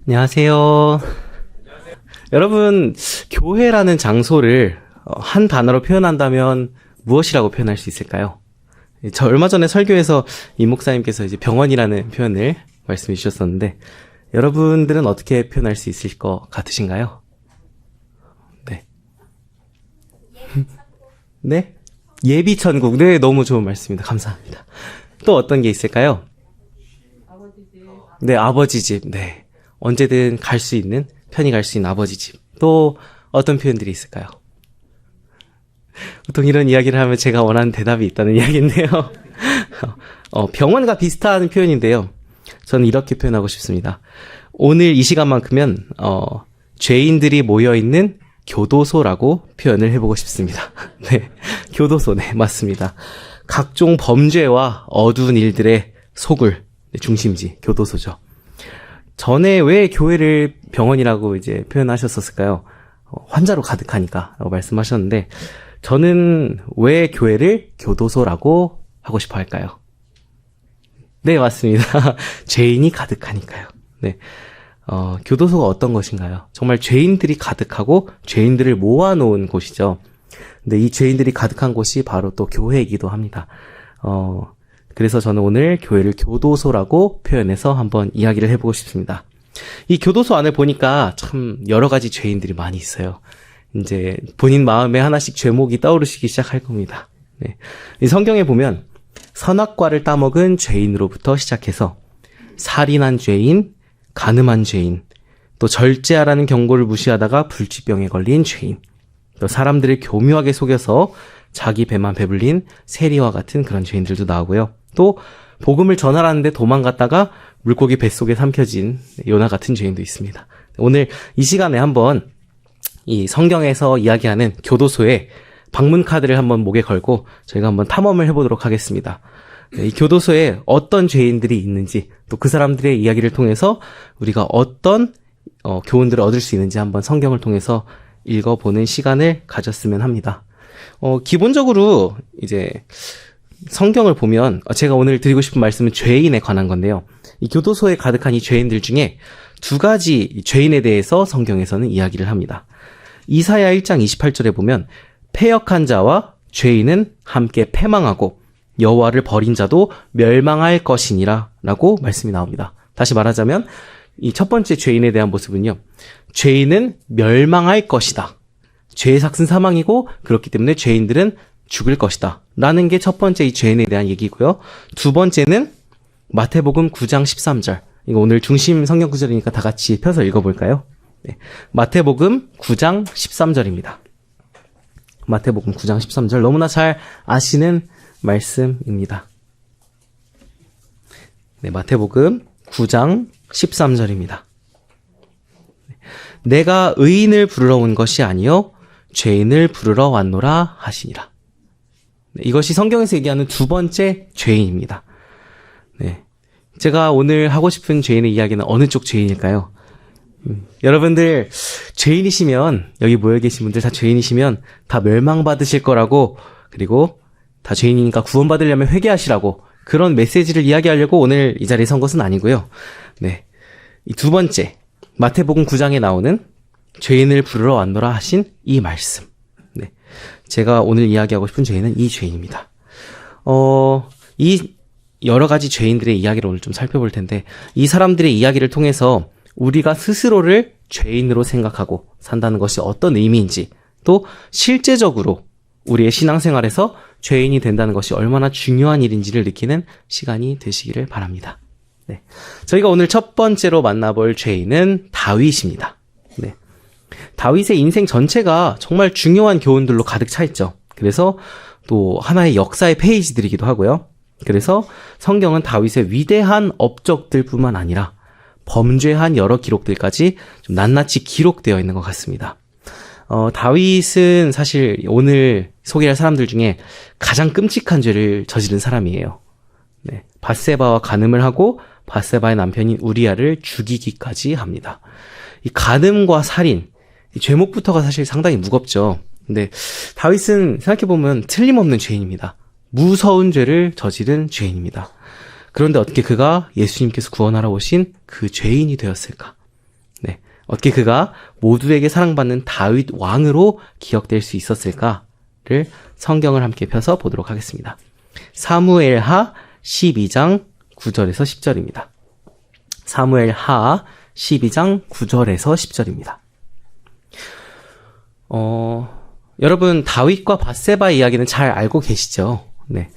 안녕하세요. 여러분, 교회라는 장소를 한 단어로 표현한다면 무엇이라고 표현할 수 있을까요? 저 얼마 전에 설교에서 이 목사님께서 이제 병원이라는 표현을 말씀해 주셨었는데, 여러분들은 어떻게 표현할 수 있을 것 같으신가요? 네. 네? 예비천국. 네, 너무 좋은 말씀입니다. 감사합니다. 또 어떤 게 있을까요? 네, 아버지 집. 네. 언제든 갈 수 있는, 편히 갈 수 있는 아버지 집. 또 어떤 표현들이 있을까요? 보통 이런 이야기를 하면 제가 원하는 대답이 있다는 이야기인데요. 병원과 비슷한 표현인데요. 저는 이렇게 표현하고 싶습니다. 오늘 이 시간만큼은 죄인들이 모여있는 교도소라고 표현을 해보고 싶습니다. 네, 교도소. 네, 맞습니다. 각종 범죄와 어두운 일들의 소굴, 중심지, 교도소죠. 전에 왜 교회를 병원이라고 이제 표현하셨었을까요? 환자로 가득하니까 라고 말씀하셨는데, 저는 왜 교회를 교도소라고 하고 싶어 할까요? 네, 맞습니다. 죄인이 가득하니까요. 네. 교도소가 어떤 것인가요? 정말 죄인들이 가득하고 죄인들을 모아놓은 곳이죠. 근데 이 죄인들이 가득한 곳이 바로 또 교회이기도 합니다. 그래서 저는 오늘 교회를 교도소라고 표현해서 한번 이야기를 해보고 싶습니다. 이 교도소 안을 보니까 참 여러 가지 죄인들이 많이 있어요. 이제 본인 마음에 하나씩 죄목이 떠오르시기 시작할 겁니다. 네. 이 성경에 보면 선악과를 따먹은 죄인으로부터 시작해서 살인한 죄인, 간음한 죄인, 또 절제하라는 경고를 무시하다가 불치병에 걸린 죄인, 또 사람들을 교묘하게 속여서 자기 배만 배불린 세리와 같은 그런 죄인들도 나오고요. 또 복음을 전하라는데 도망갔다가 물고기 뱃속에 삼켜진 요나 같은 죄인도 있습니다. 오늘 이 시간에 한번 이 성경에서 이야기하는 교도소의 방문 카드를 한번 목에 걸고 저희가 한번 탐험을 해보도록 하겠습니다. 이 교도소에 어떤 죄인들이 있는지, 또 그 사람들의 이야기를 통해서 우리가 어떤 교훈들을 얻을 수 있는지 한번 성경을 통해서 읽어보는 시간을 가졌으면 합니다. 기본적으로 이제 성경을 보면 제가 오늘 드리고 싶은 말씀은 죄인에 관한 건데요. 이 교도소에 가득한 이 죄인들 중에 두 가지 죄인에 대해서 성경에서는 이야기를 합니다. 이사야 1장 28절에 보면 패역한 자와 죄인은 함께 패망하고 여호와를 버린 자도 멸망할 것이니라 라고 말씀이 나옵니다. 다시 말하자면 이 첫 번째 죄인에 대한 모습은요, 죄인은 멸망할 것이다. 죄의 삭은 사망이고 그렇기 때문에 죄인들은 죽을 것이다 라는 게 첫 번째 이 죄인에 대한 얘기고요. 두 번째는 마태복음 9장 13절. 이거 오늘 중심 성경 구절이니까 다 같이 펴서 읽어볼까요? 네. 마태복음 9장 13절입니다. 마태복음 9장 13절, 너무나 잘 아시는 말씀입니다. 네, 마태복음 9장 13절입니다. 내가 의인을 부르러 온 것이 아니요 죄인을 부르러 왔노라 하시니라. 네, 이것이 성경에서 얘기하는 두 번째 죄인입니다. 네, 제가 오늘 하고 싶은 죄인의 이야기는 어느 쪽 죄인일까요? 여러분들 죄인이시면, 여기 모여 계신 분들 다 죄인이시면 다 멸망받으실 거라고, 그리고 다 죄인이니까 구원받으려면 회개하시라고, 그런 메시지를 이야기하려고 오늘 이 자리에 선 것은 아니고요. 네, 이 두 번째 마태복음 9장에 나오는 죄인을 부르러 왔노라 하신 이 말씀. 네, 제가 오늘 이야기하고 싶은 죄인은 이 죄인입니다. 이 여러 가지 죄인들의 이야기를 오늘 좀 살펴볼 텐데, 이 사람들의 이야기를 통해서 우리가 스스로를 죄인으로 생각하고 산다는 것이 어떤 의미인지, 또 실제적으로 우리의 신앙생활에서 죄인이 된다는 것이 얼마나 중요한 일인지를 느끼는 시간이 되시기를 바랍니다. 네, 저희가 오늘 첫 번째로 만나볼 죄인은 다윗입니다. 네, 다윗의 인생 전체가 정말 중요한 교훈들로 가득 차 있죠. 그래서 또 하나의 역사의 페이지들이기도 하고요. 그래서 성경은 다윗의 위대한 업적들뿐만 아니라 범죄한 여러 기록들까지 좀 낱낱이 기록되어 있는 것 같습니다. 다윗은 사실 오늘 소개할 사람들 중에 가장 끔찍한 죄를 저지른 사람이에요. 네, 밧세바와 간음을 하고 밧세바의 남편인 우리아를 죽이기까지 합니다. 이 간음과 살인, 이 죄목부터가 사실 상당히 무겁죠. 근데 다윗은 생각해보면 틀림없는 죄인입니다. 무서운 죄를 저지른 죄인입니다. 그런데 어떻게 그가 예수님께서 구원하러 오신 그 죄인이 되었을까? 어떻게 그가 모두에게 사랑받는 다윗 왕으로 기억될 수 있었을까를 성경을 함께 펴서 보도록 하겠습니다. 사무엘하 12장 9절에서 10절입니다. 사무엘하 12장 9절에서 10절입니다. 여러분 다윗과 밧세바 이야기는 잘 알고 계시죠? 네.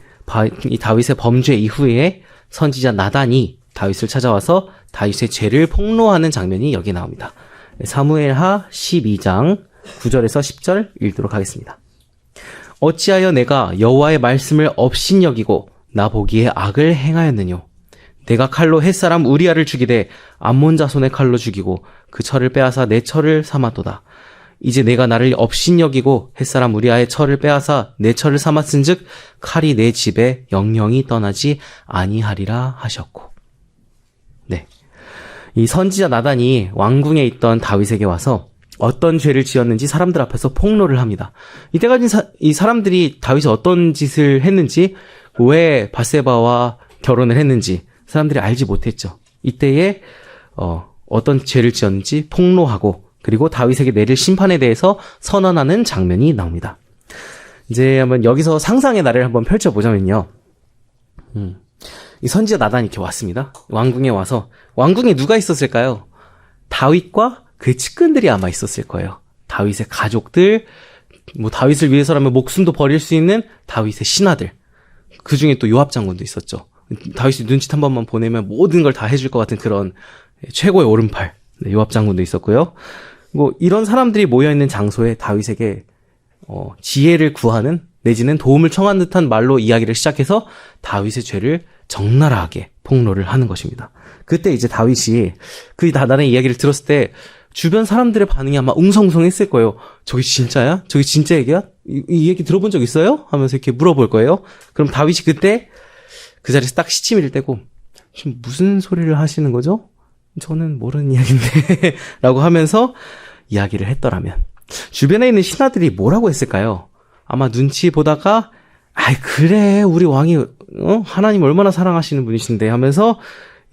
이 다윗의 범죄 이후에 선지자 나단이 다윗을 찾아와서 다윗의 죄를 폭로하는 장면이 여기 나옵니다. 사무엘하 12장 9절에서 10절 읽도록 하겠습니다. 어찌하여 내가 여호와의 말씀을 업신여기고 나 보기에 악을 행하였느뇨. 내가 칼로 햇사람 우리아를 죽이되 암몬 자손의 칼로 죽이고 그 철을 빼앗아 내 철을 삼았도다. 이제 내가 나를 업신여기고 햇사람 우리아의 철을 빼앗아 내 철을 삼았은즉 칼이 내 집에 영영이 떠나지 아니하리라 하셨고. 네, 이 선지자 나단이 왕궁에 있던 다윗에게 와서 어떤 죄를 지었는지 사람들 앞에서 폭로를 합니다. 이때까지 이 사람들이 다윗이 어떤 짓을 했는지, 왜 밧세바와 결혼을 했는지 사람들이 알지 못했죠. 이때에 어떤 죄를 지었는지 폭로하고, 그리고 다윗에게 내릴 심판에 대해서 선언하는 장면이 나옵니다. 이제 한번 여기서 상상의 나래를 한번 펼쳐보자면요. 이 선지자 나단이 이렇게 왔습니다. 왕궁에 와서, 왕궁에 누가 있었을까요? 다윗과 그의 측근들이 아마 있었을 거예요. 다윗의 가족들, 뭐 다윗을 위해서라면 목숨도 버릴 수 있는 다윗의 신하들. 그 중에 또 요압 장군도 있었죠. 다윗이 눈짓 한 번만 보내면 모든 걸 다 해줄 것 같은 그런 최고의 오른팔. 네, 요압 장군도 있었고요. 뭐 이런 사람들이 모여있는 장소에 다윗에게 지혜를 구하는, 내지는 도움을 청한 듯한 말로 이야기를 시작해서 다윗의 죄를 적나라하게 폭로를 하는 것입니다. 그때 이제 다윗이 그 나단의 이야기를 들었을 때 주변 사람들의 반응이 아마 웅성웅성했을 거예요. 저기 진짜야? 저기 진짜 얘기야? 이 얘기 들어본 적 있어요? 하면서 이렇게 물어볼 거예요. 그럼 다윗이 그때 그 자리에서 딱 시치미를 떼고, 지금 무슨 소리를 하시는 거죠? 저는 모르는 이야기인데 라고 하면서 이야기를 했더라면 주변에 있는 신하들이 뭐라고 했을까요? 아마 눈치 보다가 아이 그래 우리 왕이 하나님 얼마나 사랑하시는 분이신데 하면서,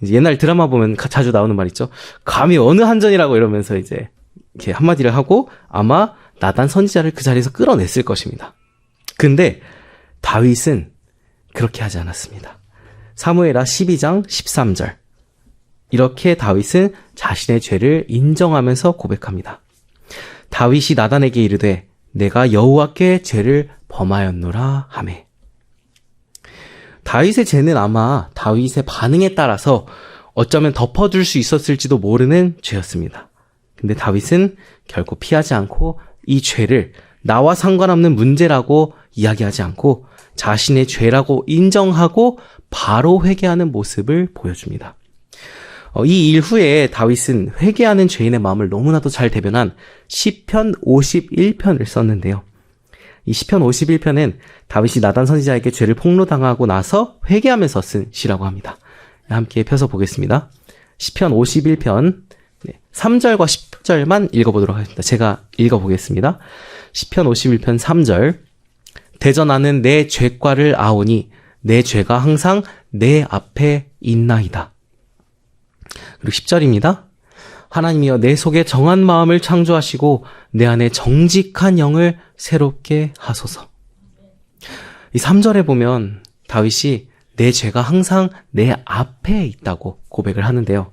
이제 옛날 드라마 보면 자주 나오는 말 있죠. 감히 어느 한전이라고 이러면서 이제 이렇게 한마디를 하고 아마 나단 선지자를 그 자리에서 끌어냈을 것입니다. 근데 다윗은 그렇게 하지 않았습니다. 사무엘하 12장 13절. 이렇게 다윗은 자신의 죄를 인정하면서 고백합니다. 다윗이 나단에게 이르되 내가 여호와께 죄를 범하였노라 하매. 다윗의 죄는 아마 다윗의 반응에 따라서 어쩌면 덮어둘 수 있었을지도 모르는 죄였습니다. 근데 다윗은 결코 피하지 않고 이 죄를 나와 상관없는 문제라고 이야기하지 않고 자신의 죄라고 인정하고 바로 회개하는 모습을 보여줍니다. 이 일 후에 다윗은 회개하는 죄인의 마음을 너무나도 잘 대변한 시편 51편을 썼는데요. 이 시편 51편은 다윗이 나단 선지자에게 죄를 폭로당하고 나서 회개하면서 쓴 시라고 합니다. 함께 펴서 보겠습니다. 시편 51편 3절과 10절만 읽어보도록 하겠습니다. 제가 읽어보겠습니다. 시편 51편 3절. 대전하는 내 죄과를 아오니 내 죄가 항상 내 앞에 있나이다. 그리고 10절입니다. 하나님이여 내 속에 정한 마음을 창조하시고 내 안에 정직한 영을 새롭게 하소서. 이 3절에 보면 다윗이 내 죄가 항상 내 앞에 있다고 고백을 하는데요.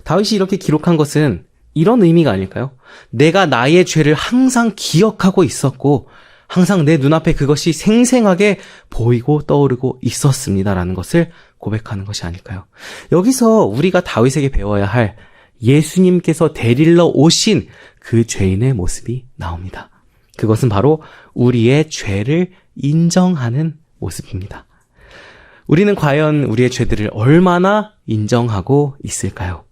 다윗이 이렇게 기록한 것은 이런 의미가 아닐까요? 내가 나의 죄를 항상 기억하고 있었고 항상 내 눈앞에 그것이 생생하게 보이고 떠오르고 있었습니다라는 것을 고백하는 것이 아닐까요? 여기서 우리가 다윗에게 배워야 할 예수님께서 데리러 오신 그 죄인의 모습이 나옵니다. 그것은 바로 우리의 죄를 인정하는 모습입니다. 우리는 과연 우리의 죄들을 얼마나 인정하고 있을까요?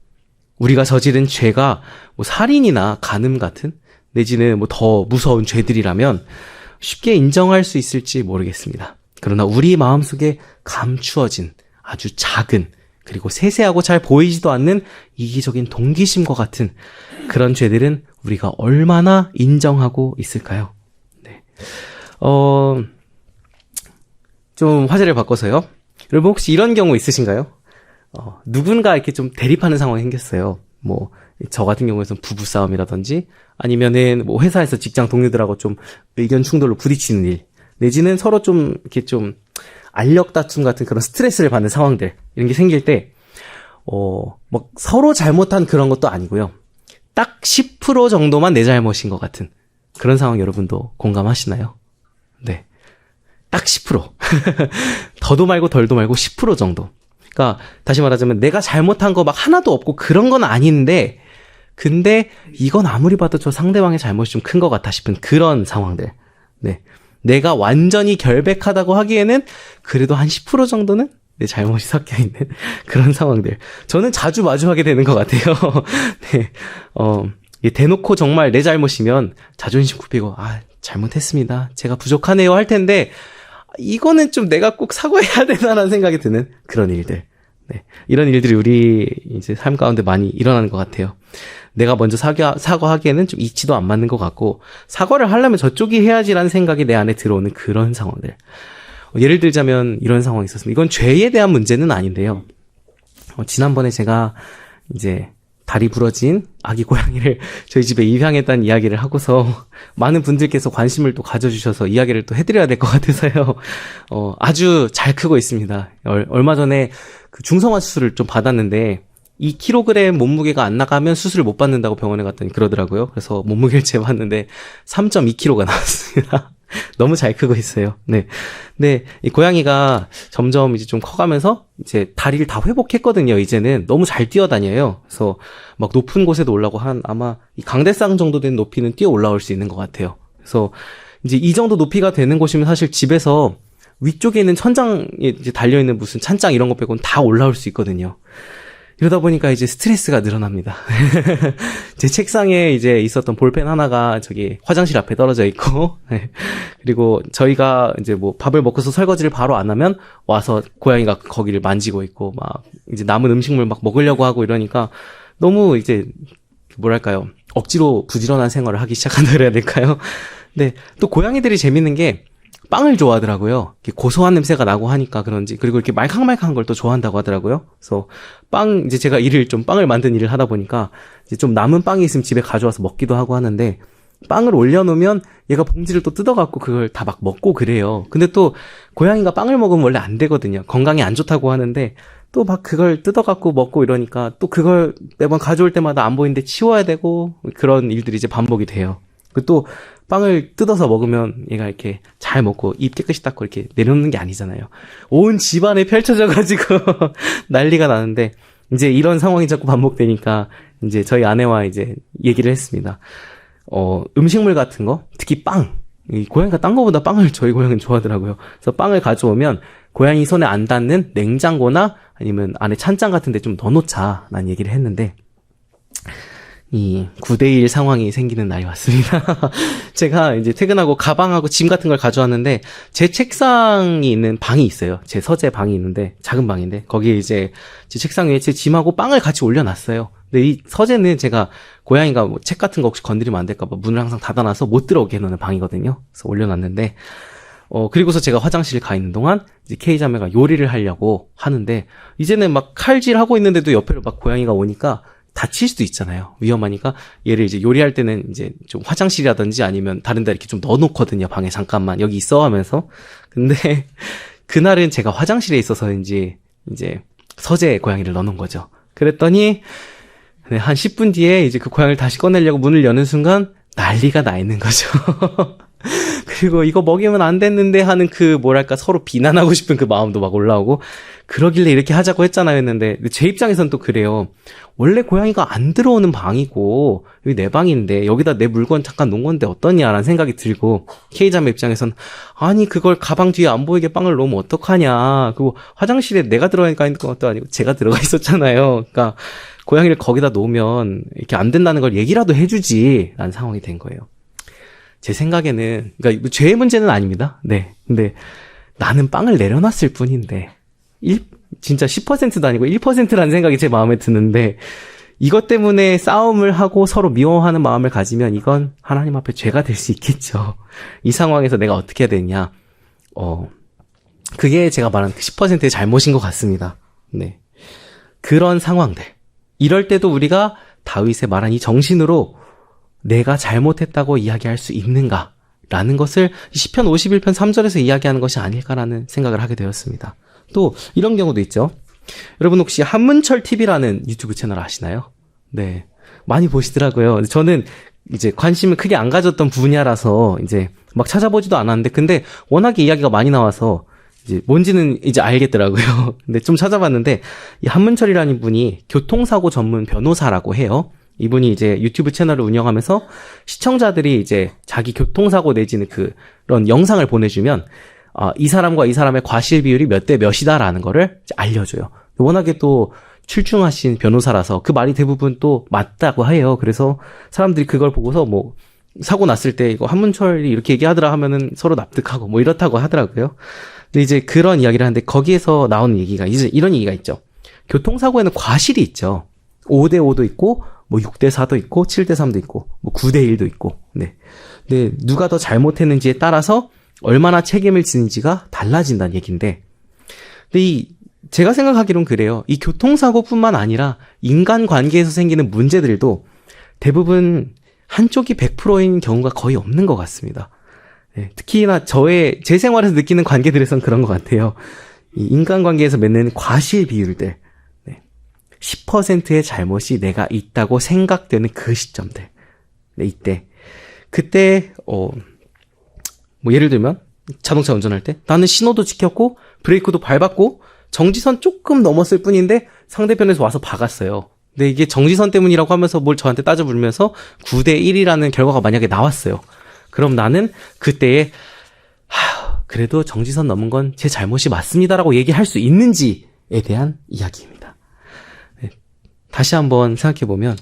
우리가 저지른 죄가 살인이나 간음 같은, 내지는 더 무서운 죄들이라면 쉽게 인정할 수 있을지 모르겠습니다. 그러나 우리 마음속에 감추어진 아주 작은, 그리고 세세하고 잘 보이지도 않는 이기적인 동기심과 같은 그런 죄들은 우리가 얼마나 인정하고 있을까요? 네. 좀 화제를 바꿔서요. 여러분 혹시 이런 경우 있으신가요? 누군가 이렇게 좀 대립하는 상황이 생겼어요. 뭐, 저 같은 경우에는 부부싸움이라든지, 아니면은 뭐 회사에서 직장 동료들하고 좀 의견 충돌로 부딪히는 일, 내지는 서로 좀, 이렇게 좀, 알력 다툼 같은 그런 스트레스를 받는 상황들, 이런 게 생길 때, 뭐, 서로 잘못한 그런 것도 아니고요. 딱 10% 정도만 내 잘못인 것 같은 그런 상황 여러분도 공감하시나요? 네. 딱 10%. 더도 말고 덜도 말고 10% 정도. 그러니까 다시 말하자면 내가 잘못한 거 막 하나도 없고 그런 건 아닌데 근데 이건 아무리 봐도 저 상대방의 잘못이 좀 큰 것 같아 싶은 그런 상황들. 네. 내가 완전히 결백하다고 하기에는 그래도 한 10% 정도는 내 잘못이 섞여 있는 그런 상황들. 저는 자주 마주하게 되는 것 같아요. 네. 대놓고 정말 내 잘못이면 자존심 굽히고, 잘못했습니다. 제가 부족하네요 할 텐데, 이거는 좀 내가 꼭 사과해야 되나라는 생각이 드는 그런 일들. 네. 이런 일들이 우리 이제 삶 가운데 많이 일어나는 것 같아요. 내가 먼저 사과하기에는 좀 이치도 안 맞는 것 같고, 사과를 하려면 저쪽이 해야지라는 생각이 내 안에 들어오는 그런 상황들. 예를 들자면 이런 상황이 있었습니다. 이건 죄에 대한 문제는 아닌데요. 지난번에 제가 이제 다리 부러진 아기 고양이를 저희 집에 입양했다는 이야기를 하고서 많은 분들께서 관심을 또 가져주셔서 이야기를 또 해드려야 될 것 같아서요. 아주 잘 크고 있습니다. 얼마 전에 그 중성화 수술을 좀 받았는데 2kg 몸무게가 안 나가면 수술을 못 받는다고 병원에 갔더니 그러더라고요. 그래서 몸무게를 재봤는데 3.2kg가 나왔습니다. 너무 잘 크고 있어요. 네. 네, 이 고양이가 점점 이제 좀 커가면서 이제 다리를 다 회복했거든요. 이제는 너무 잘 뛰어다녀요. 그래서 막 높은 곳에도 올라고 아마 이 강대상 정도 된 높이는 뛰어 올라올 수 있는 것 같아요. 그래서 이제 이 정도 높이가 되는 곳이면 사실 집에서 위쪽에 있는 천장에 이제 달려있는 무슨 찬장 이런 거 빼고는 다 올라올 수 있거든요. 이러다 보니까 이제 스트레스가 늘어납니다. 제 책상에 이제 있었던 볼펜 하나가 저기 화장실 앞에 떨어져 있고, 그리고 저희가 이제 뭐 밥을 먹고서 설거지를 바로 안 하면 와서 고양이가 거기를 만지고 있고, 막 이제 남은 음식물 막 먹으려고 하고 이러니까 너무 이제 뭐랄까요. 억지로 부지런한 생활을 하기 시작한다 그래야 될까요? 네. 또 고양이들이 재밌는 게 빵을 좋아하더라고요. 이렇게 고소한 냄새가 나고 하니까 그런지, 그리고 이렇게 말캉말캉한 걸 또 좋아한다고 하더라고요. 그래서 이제 제가 빵을 만든 일을 하다 보니까 이제 좀 남은 빵이 있으면 집에 가져와서 먹기도 하고 하는데, 빵을 올려놓으면 얘가 봉지를 또 뜯어갖고 그걸 다 막 먹고 그래요. 근데 또 고양이가 빵을 먹으면 원래 안 되거든요. 건강에 안 좋다고 하는데 또 막 그걸 뜯어갖고 먹고 이러니까 또 그걸 매번 가져올 때마다 안 보이는데 치워야 되고 그런 일들이 이제 반복이 돼요. 그리고 또 빵을 뜯어서 먹으면 얘가 이렇게 잘 먹고 입 깨끗이 닦고 이렇게 내려놓는 게 아니잖아요. 온 집안에 펼쳐져가지고 난리가 나는데, 이제 이런 상황이 자꾸 반복되니까 이제 저희 아내와 이제 얘기를 했습니다. 음식물 같은 거, 특히 빵. 이 고양이가 딴 거보다 빵을 저희 고양이는 좋아하더라고요. 그래서 빵을 가져오면 고양이 손에 안 닿는 냉장고나 아니면 안에 찬장 같은 데 좀 넣어놓자 라는 얘기를 했는데, 이 9대1 상황이 생기는 날이 왔습니다. 제가 이제 퇴근하고 가방하고 짐 같은 걸 가져왔는데, 제 책상이 있는 방이 있어요. 제 서재 방이 있는데, 작은 방인데, 거기에 이제 제 책상 위에 제 짐하고 빵을 같이 올려놨어요. 근데 이 서재는 제가 고양이가 뭐 책 같은 거 혹시 건드리면 안 될까봐 문을 항상 닫아놔서 못 들어오게 해놓는 방이거든요. 그래서 올려놨는데, 그리고서 제가 화장실 가 있는 동안 이제 K자매가 요리를 하려고 하는데, 이제는 막 칼질하고 있는데도 옆에로 막 고양이가 오니까 다칠 수도 있잖아요. 위험하니까 얘를 이제 요리할 때는 이제 좀 화장실이라든지 아니면 다른 데 이렇게 좀 넣어놓거든요. 방에 잠깐만 여기 있어 하면서. 근데 그날은 제가 화장실에 있어서인지 이제 서재에 고양이를 넣어놓은 거죠. 그랬더니 한 10분 뒤에 이제 그 고양이를 다시 꺼내려고 문을 여는 순간 난리가 나 있는 거죠. 그리고 이거 먹이면 안 됐는데 하는 그 뭐랄까 서로 비난하고 싶은 그 마음도 막 올라오고, 그러길래 이렇게 하자고 했잖아요 했는데, 제 입장에선 또 그래요. 원래 고양이가 안 들어오는 방이고 여기 내 방인데 여기다 내 물건 잠깐 놓은 건데 어떠냐라는 생각이 들고, K자매 입장에선 아니 그걸 가방 뒤에 안 보이게 빵을 놓으면 어떡하냐, 그리고 화장실에 내가 들어가니까 있는 것도 아니고 제가 들어가 있었잖아요. 그러니까 고양이를 거기다 놓으면 이렇게 안 된다는 걸 얘기라도 해주지 라는 상황이 된 거예요. 제 생각에는, 그러니까 죄의 문제는 아닙니다. 네. 근데 나는 빵을 내려놨을 뿐인데, 진짜 10%도 아니고 1%라는 생각이 제 마음에 드는데, 이것 때문에 싸움을 하고 서로 미워하는 마음을 가지면 이건 하나님 앞에 죄가 될 수 있겠죠. 이 상황에서 내가 어떻게 해야 되냐. 그게 제가 말한 그 10%의 잘못인 것 같습니다. 네. 그런 상황들. 이럴 때도 우리가 다윗의 말한 이 정신으로 내가 잘못했다고 이야기할 수 있는가? 라는 것을 시편 51편 3절에서 이야기하는 것이 아닐까라는 생각을 하게 되었습니다. 또 이런 경우도 있죠. 여러분 혹시 한문철 TV라는 유튜브 채널 아시나요? 네. 많이 보시더라고요. 저는 이제 관심을 크게 안 가졌던 분야라서 이제 막 찾아보지도 않았는데, 근데 워낙에 이야기가 많이 나와서 이제 뭔지는 이제 알겠더라고요. 근데 좀 찾아봤는데, 이 한문철이라는 분이 교통사고 전문 변호사라고 해요. 이분이 이제 유튜브 채널을 운영하면서 시청자들이 이제 자기 교통사고 내지는 그런 영상을 보내주면, 이 사람과 이 사람의 과실 비율이 몇 대 몇이다라는 거를 이제 알려줘요. 워낙에 또 출중하신 변호사라서 그 말이 대부분 또 맞다고 해요. 그래서 사람들이 그걸 보고서 뭐 사고 났을 때 이거 한문철이 이렇게 얘기하더라 하면은 서로 납득하고 뭐 이렇다고 하더라고요. 근데 이제 그런 이야기를 하는데 거기에서 나오는 얘기가 이제 이런 얘기가 있죠. 교통사고에는 과실이 있죠. 5대 5도 있고 뭐 6대 4도 있고 7대 3도 있고 뭐 9대 1도 있고. 네. 근데 누가 더 잘못했는지에 따라서 얼마나 책임을 지는지가 달라진다는 얘기인데, 근데 제가 생각하기론 그래요. 이 교통사고뿐만 아니라 인간관계에서 생기는 문제들도 대부분 한쪽이 100%인 경우가 거의 없는 것 같습니다. 네, 특히나 제 생활에서 느끼는 관계들에선 그런 것 같아요. 이 인간관계에서 맺는 과실 비율들, 네, 10%의 잘못이 내가 있다고 생각되는 그 시점들, 네, 그때 뭐 예를 들면 자동차 운전할 때 나는 신호도 지켰고 브레이크도 밟았고 정지선 조금 넘었을 뿐인데 상대편에서 와서 박았어요. 근데 이게 정지선 때문이라고 하면서 뭘 저한테 따져 물으면서 9대 1이라는 결과가 만약에 나왔어요. 그럼 나는 그때에 그래도 정지선 넘은 건 제 잘못이 맞습니다라고 얘기할 수 있는지에 대한 이야기입니다. 네. 다시 한번 생각해보면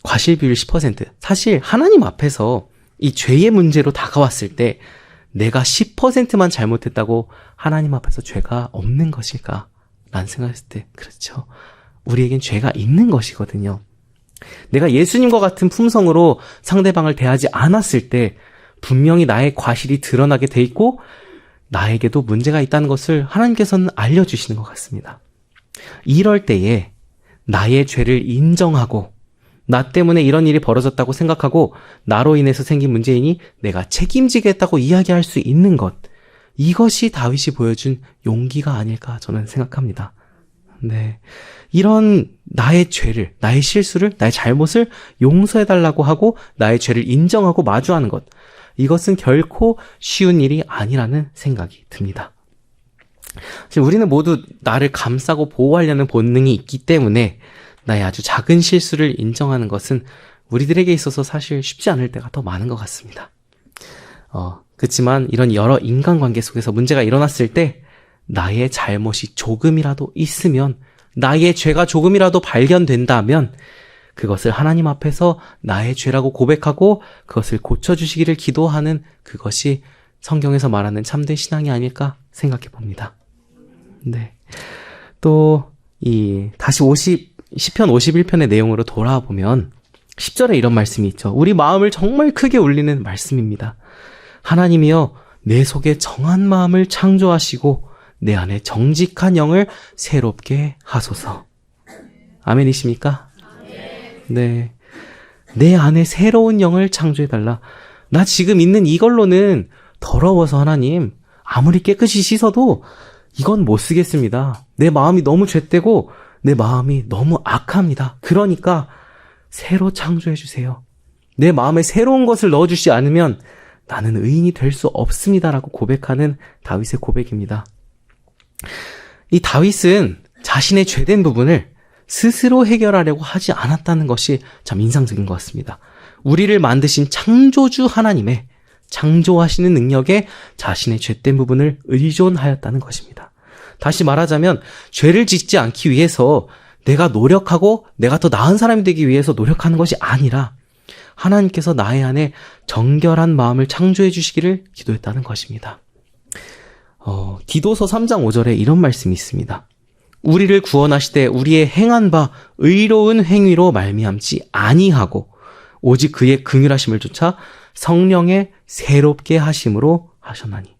과실 비율 10%, 사실 하나님 앞에서 이 죄의 문제로 다가왔을 때 내가 10%만 잘못했다고 하나님 앞에서 죄가 없는 것일까? 라는 생각했을 때, 그렇죠. 우리에겐 죄가 있는 것이거든요. 내가 예수님과 같은 품성으로 상대방을 대하지 않았을 때 분명히 나의 과실이 드러나게 돼 있고 나에게도 문제가 있다는 것을 하나님께서는 알려주시는 것 같습니다. 이럴 때에 나의 죄를 인정하고 나 때문에 이런 일이 벌어졌다고 생각하고 나로 인해서 생긴 문제이니 내가 책임지겠다고 이야기할 수 있는 것, 이것이 다윗이 보여준 용기가 아닐까 저는 생각합니다. 네, 이런 나의 죄를, 나의 실수를, 나의 잘못을 용서해달라고 하고 나의 죄를 인정하고 마주하는 것, 이것은 결코 쉬운 일이 아니라는 생각이 듭니다. 사실 우리는 모두 나를 감싸고 보호하려는 본능이 있기 때문에 나의 아주 작은 실수를 인정하는 것은 우리들에게 있어서 사실 쉽지 않을 때가 더 많은 것 같습니다. 그렇지만 이런 여러 인간관계 속에서 문제가 일어났을 때 나의 잘못이 조금이라도 있으면, 나의 죄가 조금이라도 발견된다면 그것을 하나님 앞에서 나의 죄라고 고백하고 그것을 고쳐주시기를 기도하는, 그것이 성경에서 말하는 참된 신앙이 아닐까 생각해 봅니다. 네. 또 다시 시편 51편의 내용으로 돌아와 보면 10절에 이런 말씀이 있죠. 우리 마음을 정말 크게 울리는 말씀입니다. 하나님이여 내 속에 정한 마음을 창조하시고 내 안에 정직한 영을 새롭게 하소서. 아멘이십니까? 네. 내 안에 새로운 영을 창조해달라. 나 지금 있는 이걸로는 더러워서 하나님 아무리 깨끗이 씻어도 이건 못 쓰겠습니다. 내 마음이 너무 죄되고 내 마음이 너무 악합니다. 그러니까 새로 창조해 주세요. 내 마음에 새로운 것을 넣어주지 않으면 나는 의인이 될 수 없습니다라고 고백하는 다윗의 고백입니다. 이 다윗은 자신의 죄된 부분을 스스로 해결하려고 하지 않았다는 것이 참 인상적인 것 같습니다. 우리를 만드신 창조주 하나님의 창조하시는 능력에 자신의 죄된 부분을 의존하였다는 것입니다. 다시 말하자면 죄를 짓지 않기 위해서 내가 노력하고 내가 더 나은 사람이 되기 위해서 노력하는 것이 아니라 하나님께서 나의 안에 정결한 마음을 창조해 주시기를 기도했다는 것입니다. 디도서 3장 5절에 이런 말씀이 있습니다. 우리를 구원하시되 우리의 행한 바 의로운 행위로 말미암지 아니하고 오직 그의 긍휼하심을 쫓아 성령의 새롭게 하심으로 하셨나니.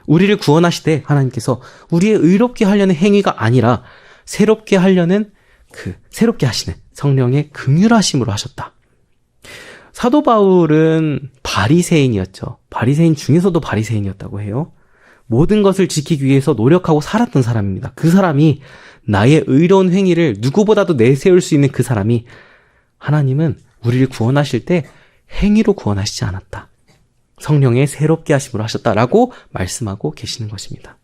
우리를 구원하시되 하나님께서 우리의 의롭게 하려는 행위가 아니라 새롭게 하려는 새롭게 하시는 성령의 긍휼하심으로 하셨다. 사도 바울은 바리새인이었죠. 바리새인 중에서도 바리새인이었다고 해요. 모든 것을 지키기 위해서 노력하고 살았던 사람입니다. 그 사람이 나의 의로운 행위를 누구보다도 내세울 수 있는 그 사람이 하나님은 우리를 구원하실 때 행위로 구원하시지 않았다. 성령의 새롭게 하심으로 하셨다라고 말씀하고 계시는 것입니다.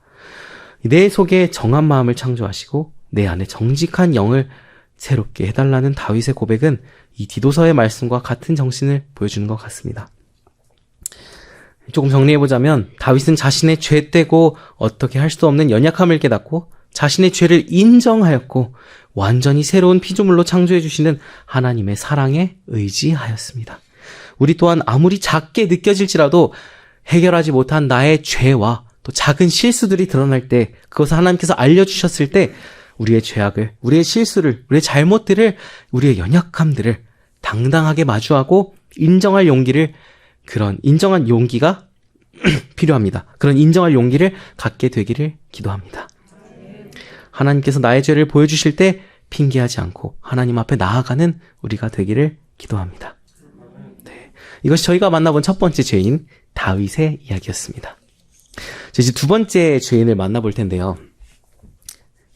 내 속에 정한 마음을 창조하시고 내 안에 정직한 영을 새롭게 해달라는 다윗의 고백은 이 디도서의 말씀과 같은 정신을 보여주는 것 같습니다. 조금 정리해보자면 다윗은 자신의 죄되고 어떻게 할 수 없는 연약함을 깨닫고 자신의 죄를 인정하였고 완전히 새로운 피조물로 창조해 주시는 하나님의 사랑에 의지하였습니다. 우리 또한 아무리 작게 느껴질지라도 해결하지 못한 나의 죄와 또 작은 실수들이 드러날 때 그것을 하나님께서 알려주셨을 때 우리의 죄악을, 우리의 실수를, 우리의 잘못들을, 우리의 연약함들을 당당하게 마주하고 인정할 용기를, 그런 인정한 용기가 필요합니다. 그런 인정할 용기를 갖게 되기를 기도합니다. 하나님께서 나의 죄를 보여주실 때 핑계하지 않고 하나님 앞에 나아가는 우리가 되기를 기도합니다. 네, 이것이 저희가 만나본 첫 번째 죄인 다윗의 이야기였습니다. 이제 두 번째 죄인을 만나볼 텐데요.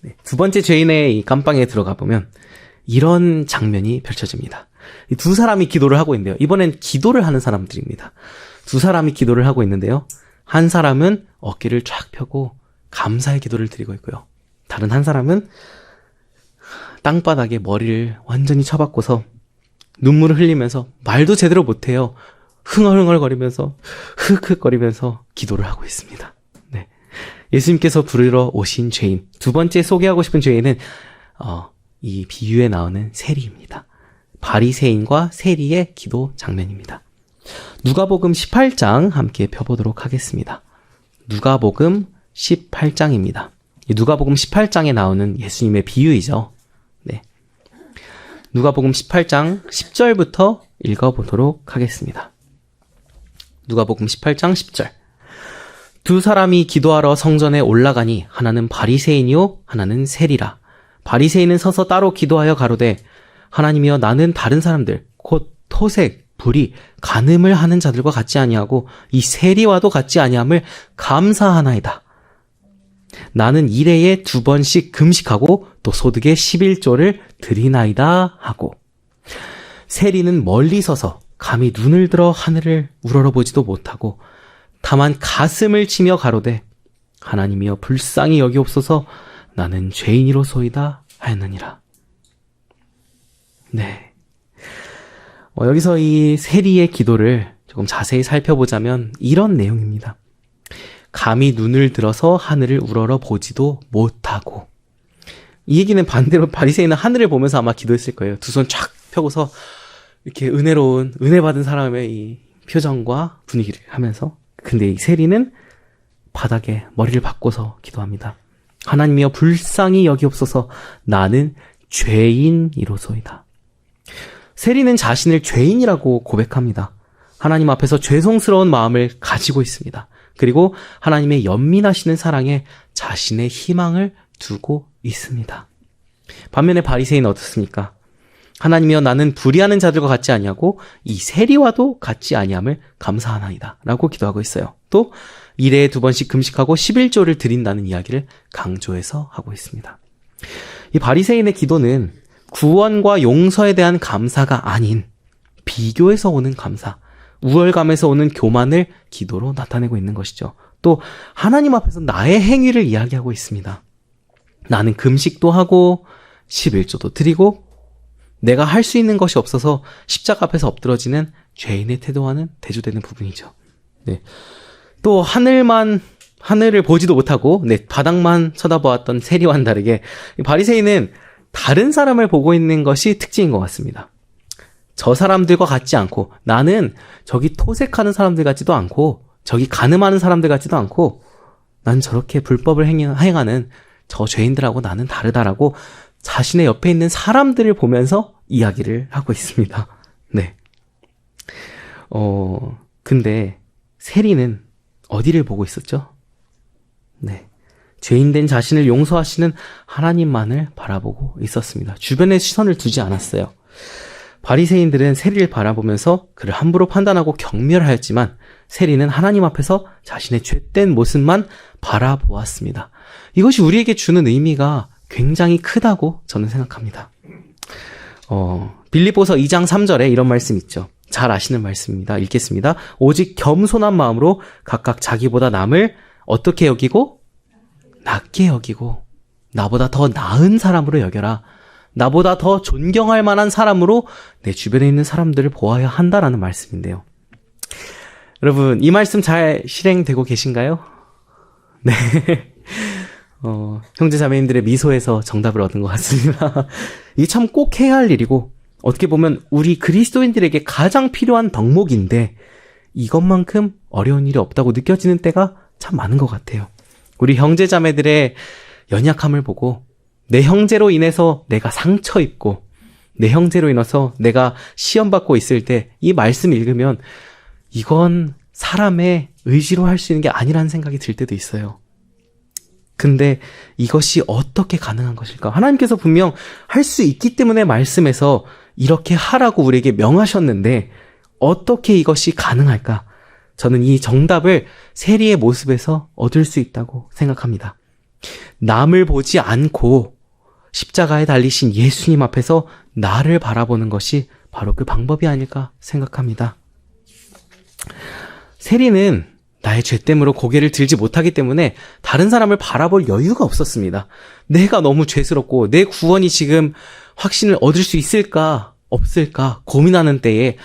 네, 두 번째 죄인의 이 감방에 들어가 보면 이런 장면이 펼쳐집니다. 이 두 사람이 기도를 하고 있는데요. 이번엔 기도를 하는 사람들입니다. 두 사람이 기도를 하고 있는데요. 한 사람은 어깨를 쫙 펴고 감사의 기도를 드리고 있고요. 다른 한 사람은 땅바닥에 머리를 완전히 쳐박고서 눈물을 흘리면서 말도 제대로 못해요. 흥얼흥얼거리면서 흑흑거리면서 기도를 하고 있습니다. 네, 예수님께서 부르러 오신 죄인, 두 번째 소개하고 싶은 죄인은 이 비유에 나오는 세리입니다. 바리새인과 세리의 기도 장면입니다. 누가복음 18장 함께 펴보도록 하겠습니다. 누가복음 18장입니다. 누가복음 18장에 나오는 예수님의 비유이죠. 네, 누가복음 18장 10절부터 읽어보도록 하겠습니다. 누가복음 18장 10절. 두 사람이 기도하러 성전에 올라가니 하나는 바리새인이요 하나는 세리라. 바리새인은 서서 따로 기도하여 가로되 하나님이여 나는 다른 사람들 곧 토색, 불의, 간음을 하는 자들과 같지 아니하고 이 세리와도 같지 아니함을 감사하나이다. 나는 일해에 2번씩 금식하고 또 소득의 11조를 드리나이다 하고 세리는 멀리 서서 감히 눈을 들어 하늘을 우러러보지도 못하고 다만 가슴을 치며 가로되 하나님이여 불쌍히 여기옵소서 나는 죄인이로소이다 하였느니라. 네, 여기서 이 세리의 기도를 조금 자세히 살펴보자면 이런 내용입니다. 감히 눈을 들어서 하늘을 우러러보지도 못하고, 이 얘기는 반대로 바리새인은 하늘을 보면서 아마 기도했을 거예요. 두 손 쫙 펴고서 이렇게 은혜로운, 은혜 받은 사람의 이 표정과 분위기를 하면서. 근데 이 세리는 바닥에 머리를 박고서 기도합니다. 하나님이여 불쌍히 여기옵소서 나는 죄인이로소이다. 세리는 자신을 죄인이라고 고백합니다. 하나님 앞에서 죄송스러운 마음을 가지고 있습니다. 그리고 하나님의 연민하시는 사랑에 자신의 희망을 두고 있습니다. 반면에 바리새인은 어떻습니까? 하나님이여 나는 불의하는 자들과 같지 아니하고 이 세리와도 같지 아니함을 감사하나이다 라고 기도하고 있어요. 또 일해에 2번씩 금식하고 11조를 드린다는 이야기를 강조해서 하고 있습니다. 이 바리새인의 기도는 구원과 용서에 대한 감사가 아닌 비교에서 오는 감사, 우월감에서 오는 교만을 기도로 나타내고 있는 것이죠. 또 하나님 앞에서 나의 행위를 이야기하고 있습니다. 나는 금식도 하고 11조도 드리고 내가 할 수 있는 것이 없어서 십자가 앞에서 엎드러지는 죄인의 태도와는 대조되는 부분이죠. 네. 또 하늘을 보지도 못하고 바닥만 쳐다보았던 세리와는 다르게 바리새인은 다른 사람을 보고 있는 것이 특징인 것 같습니다. 저 사람들과 같지 않고 나는 저기 토색하는 사람들 같지도 않고 저기 간음하는 사람들 같지도 않고 난 저렇게 불법을 행하는 저 죄인들하고 나는 다르다라고 자신의 옆에 있는 사람들을 보면서 이야기를 하고 있습니다. 네. 근데 세리는 어디를 보고 있었죠? 네. 죄인된 자신을 용서하시는 하나님만을 바라보고 있었습니다. 주변에 시선을 두지 않았어요. 바리새인들은 세리를 바라보면서 그를 함부로 판단하고 경멸하였지만 세리는 하나님 앞에서 자신의 죄된 모습만 바라보았습니다. 이것이 우리에게 주는 의미가 굉장히 크다고 저는 생각합니다. 빌립보서 2장 3절에 이런 말씀 있죠. 잘 아시는 말씀입니다. 읽겠습니다. 오직 겸손한 마음으로 각각 자기보다 남을 어떻게 여기고? 낮게 여기고 나보다 더 나은 사람으로 여겨라. 나보다 더 존경할 만한 사람으로 내 주변에 있는 사람들을 보아야 한다라는 말씀인데요. 여러분, 이 말씀 잘 실행되고 계신가요? 네. 형제 자매님들의 미소에서 정답을 얻은 것 같습니다. 이게 참 꼭 해야 할 일이고 어떻게 보면 우리 그리스도인들에게 가장 필요한 덕목인데 이것만큼 어려운 일이 없다고 느껴지는 때가 참 많은 것 같아요. 우리 형제 자매들의 연약함을 보고 내 형제로 인해서 내가 상처 입고 내 형제로 인해서 내가 시험받고 있을 때 이 말씀 읽으면 이건 사람의 의지로 할 수 있는 게 아니라는 생각이 들 때도 있어요. 근데 이것이 어떻게 가능한 것일까? 하나님께서 분명 할 수 있기 때문에 말씀에서 이렇게 하라고 우리에게 명하셨는데 어떻게 이것이 가능할까? 저는 이 정답을 세리의 모습에서 얻을 수 있다고 생각합니다. 남을 보지 않고 십자가에 달리신 예수님 앞에서 나를 바라보는 것이 바로 그 방법이 아닐까 생각합니다. 세리는 나의 죄 때문에 고개를 들지 못하기 때문에 다른 사람을 바라볼 여유가 없었습니다. 내가 너무 죄스럽고 내 구원이 지금 확신을 얻을 수 있을까 없을까 고민하는 때에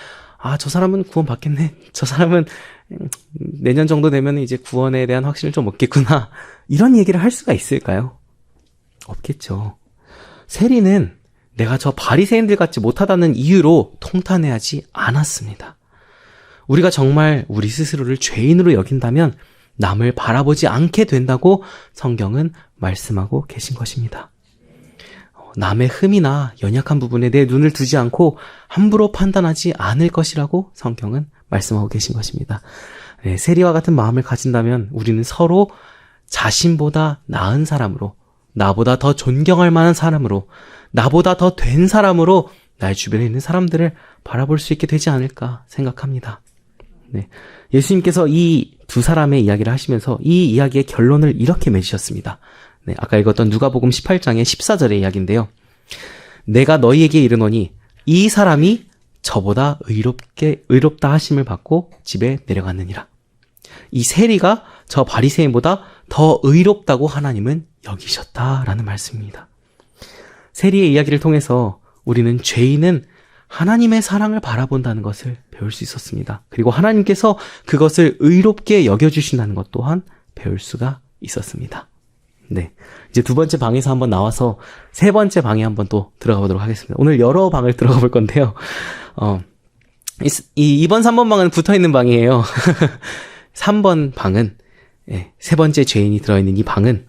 저 사람은 구원 받겠네. 저 사람은 내년 정도 되면 이제 구원에 대한 확신을 좀 얻겠구나. 이런 얘기를 할 수가 있을까요? 없겠죠. 세리는 내가 저 바리새인들 같지 못하다는 이유로 통탄해하지 않았습니다. 우리가 정말 우리 스스로를 죄인으로 여긴다면 남을 바라보지 않게 된다고 성경은 말씀하고 계신 것입니다. 남의 흠이나 연약한 부분에 내 눈을 두지 않고 함부로 판단하지 않을 것이라고 성경은 말씀하고 계신 것입니다. 네, 세리와 같은 마음을 가진다면 우리는 서로 자신보다 나은 사람으로, 나보다 더 존경할 만한 사람으로, 나보다 더 된 사람으로 나의 주변에 있는 사람들을 바라볼 수 있게 되지 않을까 생각합니다. 네, 예수님께서 이 두 사람의 이야기를 하시면서 이 이야기의 결론을 이렇게 맺으셨습니다. 네, 아까 읽었던 누가복음 18장의 14절의 이야기인데요. 내가 너희에게 이르노니 이 사람이 저보다 의롭다 하심을 받고 집에 내려갔느니라. 이 세리가 저 바리새인보다 더 의롭다고 하나님은 여기셨다라는 말씀입니다. 세리의 이야기를 통해서 우리는 죄인은 하나님의 사랑을 바라본다는 것을 배울 수 있었습니다. 그리고 하나님께서 그것을 의롭게 여겨주신다는 것 또한 배울 수가 있었습니다. 네, 이제 두 번째 방에서 한번 나와서 세 번째 방에 한번 또 들어가 보도록 하겠습니다. 오늘 여러 방을 들어가 볼 건데요. 이 2번, 3번 방은 붙어있는 방이에요. 3번 방은, 세 번째 죄인이 들어있는 이 방은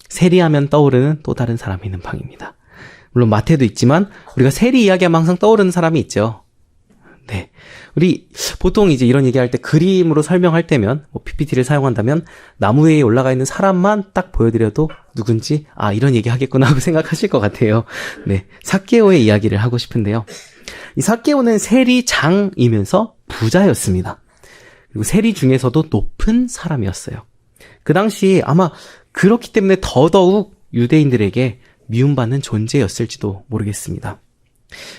세리하면 떠오르는 또 다른 사람이 있는 방입니다. 물론 마태도 있지만 우리가 세리 이야기하면 항상 떠오르는 사람이 있죠. 네, 우리 보통 이제 이런 얘기할 때 그림으로 설명할 때면 PPT를 사용한다면 나무 위에 올라가 있는 사람만 딱 보여드려도 누군지 이런 얘기 하겠구나 하고 생각하실 것 같아요. 네, 삭개오의 이야기를 하고 싶은데요. 이 삭개오는 세리장이면서 부자였습니다. 그리고 세리 중에서도 높은 사람이었어요. 그 당시 아마 그렇기 때문에 더더욱 유대인들에게 미움받는 존재였을지도 모르겠습니다.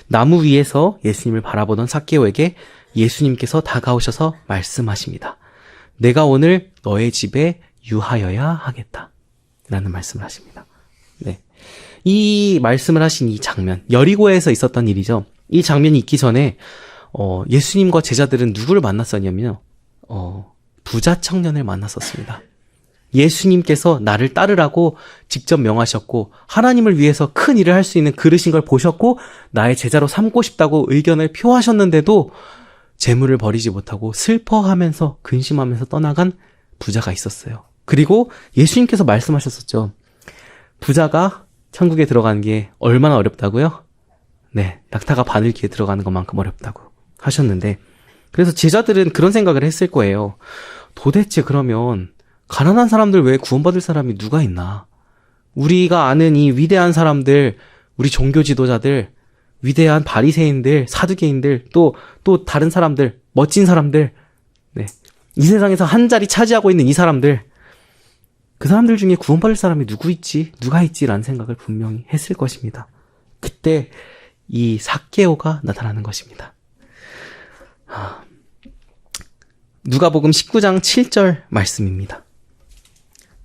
나무 위에서 예수님을 바라보던 삭개오에게 예수님께서 다가오셔서 말씀하십니다. 내가 오늘 너의 집에 유하여야 하겠다 라는 말씀을 하십니다. 네, 이 말씀을 하신 이 장면, 여리고에서 있었던 일이죠. 이 장면이 있기 전에 예수님과 제자들은 누구를 만났었냐면요, 부자 청년을 만났었습니다. 예수님께서 나를 따르라고 직접 명하셨고 하나님을 위해서 큰 일을 할 수 있는 그릇인 걸 보셨고 나의 제자로 삼고 싶다고 의견을 표하셨는데도 재물을 버리지 못하고 슬퍼하면서 근심하면서 떠나간 부자가 있었어요. 그리고 예수님께서 말씀하셨었죠. 부자가 천국에 들어가는 게 얼마나 어렵다고요? 네, 낙타가 바늘귀에 들어가는 것만큼 어렵다고 하셨는데, 그래서 제자들은 그런 생각을 했을 거예요. 도대체 그러면 가난한 사람들 외에 구원받을 사람이 누가 있나? 우리가 아는 이 위대한 사람들, 우리 종교 지도자들, 위대한 바리새인들, 사두개인들, 또 다른 사람들, 멋진 사람들, 네. 이 세상에서 한 자리 차지하고 있는 이 사람들, 그 사람들 중에 구원받을 사람이 누가 있지라는 생각을 분명히 했을 것입니다. 그때 이 삭개오가 나타나는 것입니다. 누가복음 19장 7절 말씀입니다.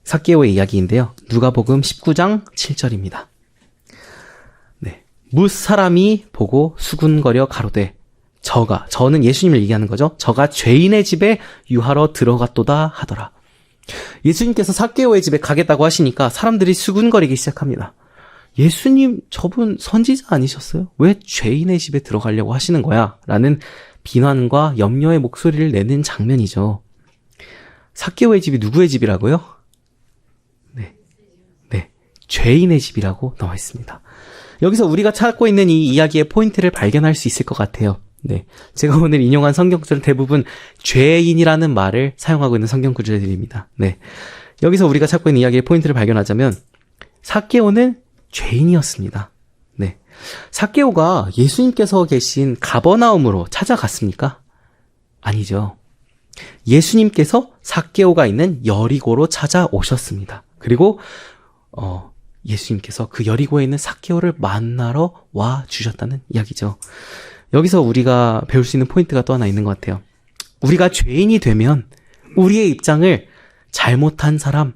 삭개오의 이야기인데요. 누가복음 19장 7절입니다. 네. 뭇 사람이 보고 수군거려 가로되 저는 예수님을 얘기하는 거죠. 저가 죄인의 집에 유하러 들어갔도다 하더라. 예수님께서 삭개오의 집에 가겠다고 하시니까 사람들이 수군거리기 시작합니다. 예수님, 저분 선지자 아니셨어요? 왜 죄인의 집에 들어가려고 하시는 거야? 라는 비난과 염려의 목소리를 내는 장면이죠. 삭개오의 집이 누구의 집이라고요? 네. 죄인의 집이라고 나와 있습니다. 여기서 우리가 찾고 있는 이 이야기의 포인트를 발견할 수 있을 것 같아요. 네. 제가 오늘 인용한 성경구절은 대부분 죄인이라는 말을 사용하고 있는 성경구절들입니다. 네. 여기서 우리가 찾고 있는 이야기의 포인트를 발견하자면, 삭개오는 죄인이었습니다. 네. 삭개오가 예수님께서 계신 가버나움으로 찾아갔습니까? 아니죠. 예수님께서 삭개오가 있는 여리고로 찾아오셨습니다. 그리고 예수님께서 그 여리고에 있는 삭개오를 만나러 와 주셨다는 이야기죠. 여기서 우리가 배울 수 있는 포인트가 또 하나 있는 것 같아요. 우리가 죄인이 되면 우리의 입장을 잘못한 사람,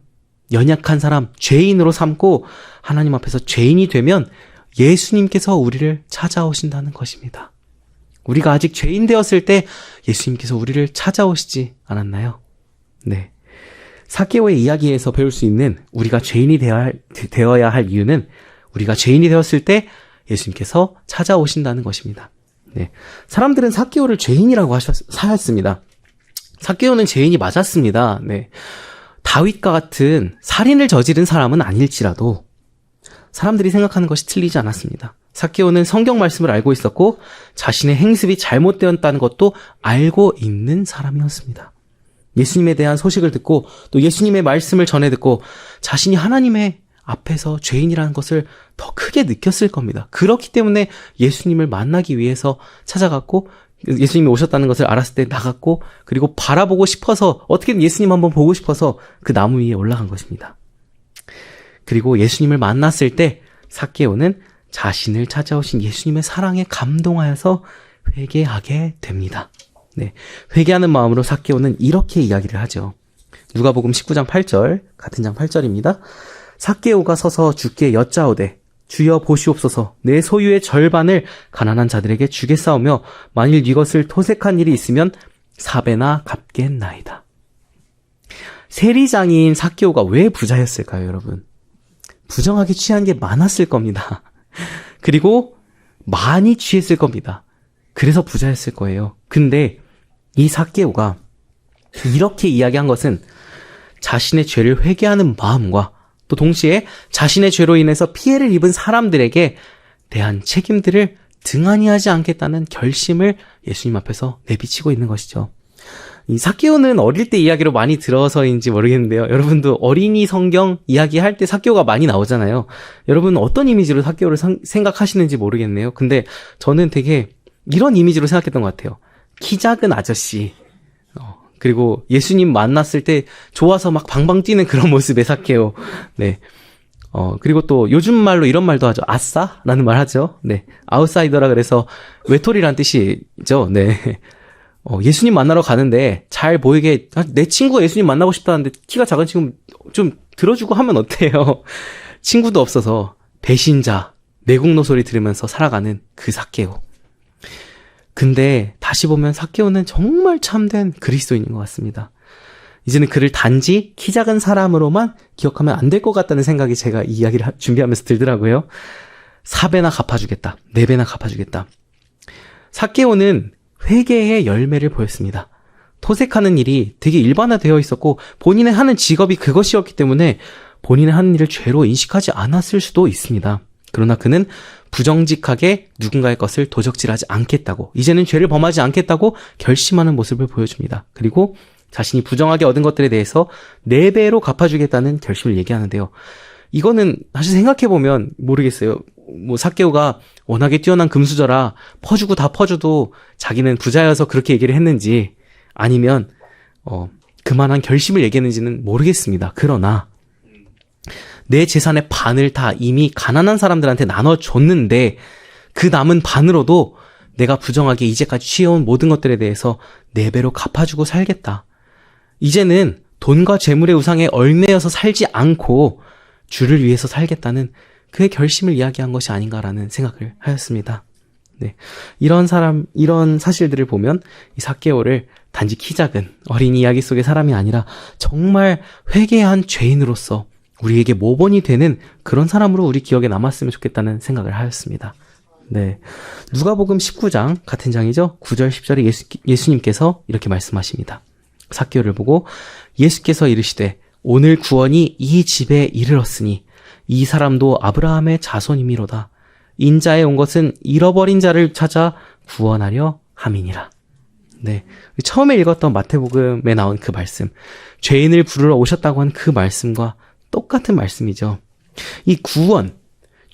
연약한 사람, 죄인으로 삼고 하나님 앞에서 죄인이 되면 예수님께서 우리를 찾아오신다는 것입니다. 우리가 아직 죄인 되었을 때 예수님께서 우리를 찾아오시지 않았나요? 네. 삭개오의 이야기에서 배울 수 있는 우리가 죄인이 되어야 할 이유는 우리가 죄인이 되었을 때 예수님께서 찾아오신다는 것입니다. 네. 사람들은 삭개오를 죄인이라고 하였습니다. 삭개오는 죄인이 맞았습니다. 네. 다윗과 같은 살인을 저지른 사람은 아닐지라도 사람들이 생각하는 것이 틀리지 않았습니다. 삭개오는 성경 말씀을 알고 있었고 자신의 행습이 잘못되었다는 것도 알고 있는 사람이었습니다. 예수님에 대한 소식을 듣고 또 예수님의 말씀을 전해 듣고 자신이 하나님의 앞에서 죄인이라는 것을 더 크게 느꼈을 겁니다. 그렇기 때문에 예수님을 만나기 위해서 찾아갔고 예수님이 오셨다는 것을 알았을 때 나갔고 그리고 바라보고 싶어서 어떻게든 예수님 한번 보고 싶어서 그 나무 위에 올라간 것입니다. 그리고 예수님을 만났을 때 삭개오는 자신을 찾아오신 예수님의 사랑에 감동하여서 회개하게 됩니다. 네, 회개하는 마음으로 삭개오는 이렇게 이야기를 하죠. 누가복음 19장 8절, 같은 장 8절입니다. 삭개오가 서서 주께 여짜오되 주여 보시옵소서 내 소유의 절반을 가난한 자들에게 주겠사오며 만일 이것을 토색한 일이 있으면 4배나 갚겠나이다. 세리장인 삭개오가 왜 부자였을까요, 여러분? 부정하게 취한 게 많았을 겁니다. 그리고 많이 취했을 겁니다. 그래서 부자였을 거예요. 근데 이 삭개오가 이렇게 이야기한 것은 자신의 죄를 회개하는 마음과 또 동시에 자신의 죄로 인해서 피해를 입은 사람들에게 대한 책임들을 등한히 하지 않겠다는 결심을 예수님 앞에서 내비치고 있는 것이죠. 이 삭개오는 어릴 때 이야기로 많이 들어서인지 모르겠는데요. 여러분도 어린이 성경 이야기할 때 삭개오가 많이 나오잖아요. 여러분 어떤 이미지로 삭개오를 생각하시는지 모르겠네요. 근데 저는 되게 이런 이미지로 생각했던 것 같아요. 키 작은 아저씨, 그리고 예수님 만났을 때 좋아서 막 방방 뛰는 그런 모습의 삭개오. 네. 그리고 또 요즘 말로 이런 말도 하죠. 아싸? 라는 말 하죠. 네. 아웃사이더라 그래서 외톨이란 뜻이죠. 네. 예수님 만나러 가는데 잘 보이게 내 친구가 예수님 만나고 싶다는데 키가 작은 친구 좀 들어주고 하면 어때요? 친구도 없어서 배신자, 내국노 소리 들으면서 살아가는 그 삭개오. 근데 다시 보면 삭개오는 정말 참된 그리스도인인 것 같습니다. 이제는 그를 단지 키 작은 사람으로만 기억하면 안 될 것 같다는 생각이 제가 이 이야기를 준비하면서 들더라고요. 4배나 갚아주겠다. 4배나 갚아주겠다. 삭개오는 회개의 열매를 보였습니다. 토색하는 일이 되게 일반화되어 있었고 본인의 하는 직업이 그것이었기 때문에 본인의 하는 일을 죄로 인식하지 않았을 수도 있습니다. 그러나 그는 부정직하게 누군가의 것을 도적질하지 않겠다고, 이제는 죄를 범하지 않겠다고 결심하는 모습을 보여줍니다. 그리고 자신이 부정하게 얻은 것들에 대해서 4배로 갚아주겠다는 결심을 얘기하는데요. 이거는 사실 생각해보면 모르겠어요. 뭐 삭개오가 워낙에 뛰어난 금수저라 퍼주고 다 퍼줘도 자기는 부자여서 그렇게 얘기를 했는지 아니면 그만한 결심을 얘기했는지는 모르겠습니다. 그러나 내 재산의 반을 다 이미 가난한 사람들한테 나눠줬는데 그 남은 반으로도 내가 부정하게 이제까지 취해온 모든 것들에 대해서 4배로 갚아주고 살겠다. 이제는 돈과 재물의 우상에 얽매여서 살지 않고 주를 위해서 살겠다는 그의 결심을 이야기한 것이 아닌가라는 생각을 하였습니다. 네. 이런 사실들을 보면 이 삭개오를 단지 키 작은 어린 이야기 속의 사람이 아니라 정말 회개한 죄인으로서 우리에게 모본이 되는 그런 사람으로 우리 기억에 남았으면 좋겠다는 생각을 하였습니다. 네. 누가복음 19장 같은 장이죠. 9절 10절에 예수님께서 이렇게 말씀하십니다. 삭개오를 보고 예수께서 이르시되 오늘 구원이 이 집에 이르렀으니 이 사람도 아브라함의 자손이미로다. 인자에 온 것은 잃어버린 자를 찾아 구원하려 함이니라. 네. 처음에 읽었던 마태복음에 나온 그 말씀, 죄인을 부르러 오셨다고 한 그 말씀과 똑같은 말씀이죠. 이 구원,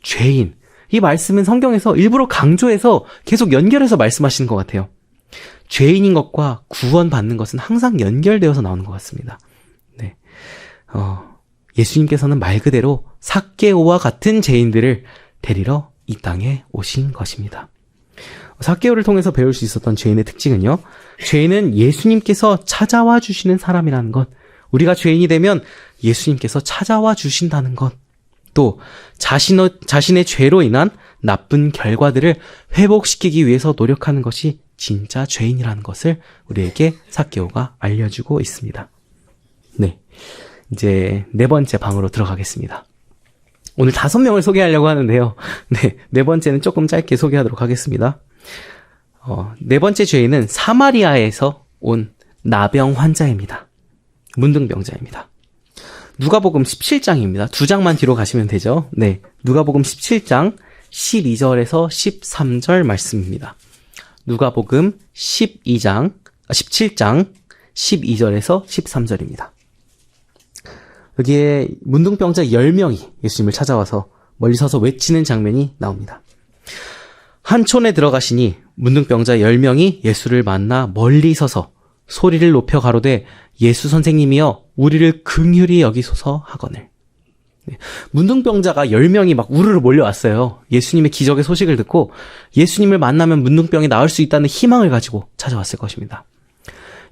죄인, 이 말씀은 성경에서 일부러 강조해서 계속 연결해서 말씀하시는 것 같아요. 죄인인 것과 구원받는 것은 항상 연결되어서 나오는 것 같습니다. 네. 예수님께서는 말 그대로 삭개오와 같은 죄인들을 데리러 이 땅에 오신 것입니다. 삭개오를 통해서 배울 수 있었던 죄인의 특징은요. 죄인은 예수님께서 찾아와 주시는 사람이라는 것, 우리가 죄인이 되면 예수님께서 찾아와 주신다는 것, 또 자신의 죄로 인한 나쁜 결과들을 회복시키기 위해서 노력하는 것이 진짜 죄인이라는 것을 우리에게 삭개오가 알려주고 있습니다. 네, 이제 4번째 방으로 들어가겠습니다. 오늘 5명을 소개하려고 하는데요. 네, 4번째는 조금 짧게 소개하도록 하겠습니다. 4번째 죄인은 사마리아에서 온 나병 환자입니다. 문둥병자입니다. 누가복음 17장입니다. 2장만 뒤로 가시면 되죠. 네, 누가복음 17장 12절에서 13절 말씀입니다. 누가복음 17장 12절에서 13절입니다. 여기에 문둥병자 10명이 예수님을 찾아와서 멀리 서서 외치는 장면이 나옵니다. 한 촌에 들어가시니 문둥병자 10명이 예수를 만나 멀리 서서 소리를 높여 가로되 예수 선생님이여 우리를 긍휼히 여기소서 하거늘. 네. 문둥병자가 10명이 막 우르르 몰려왔어요. 예수님의 기적의 소식을 듣고 예수님을 만나면 문둥병이 나을 수 있다는 희망을 가지고 찾아왔을 것입니다.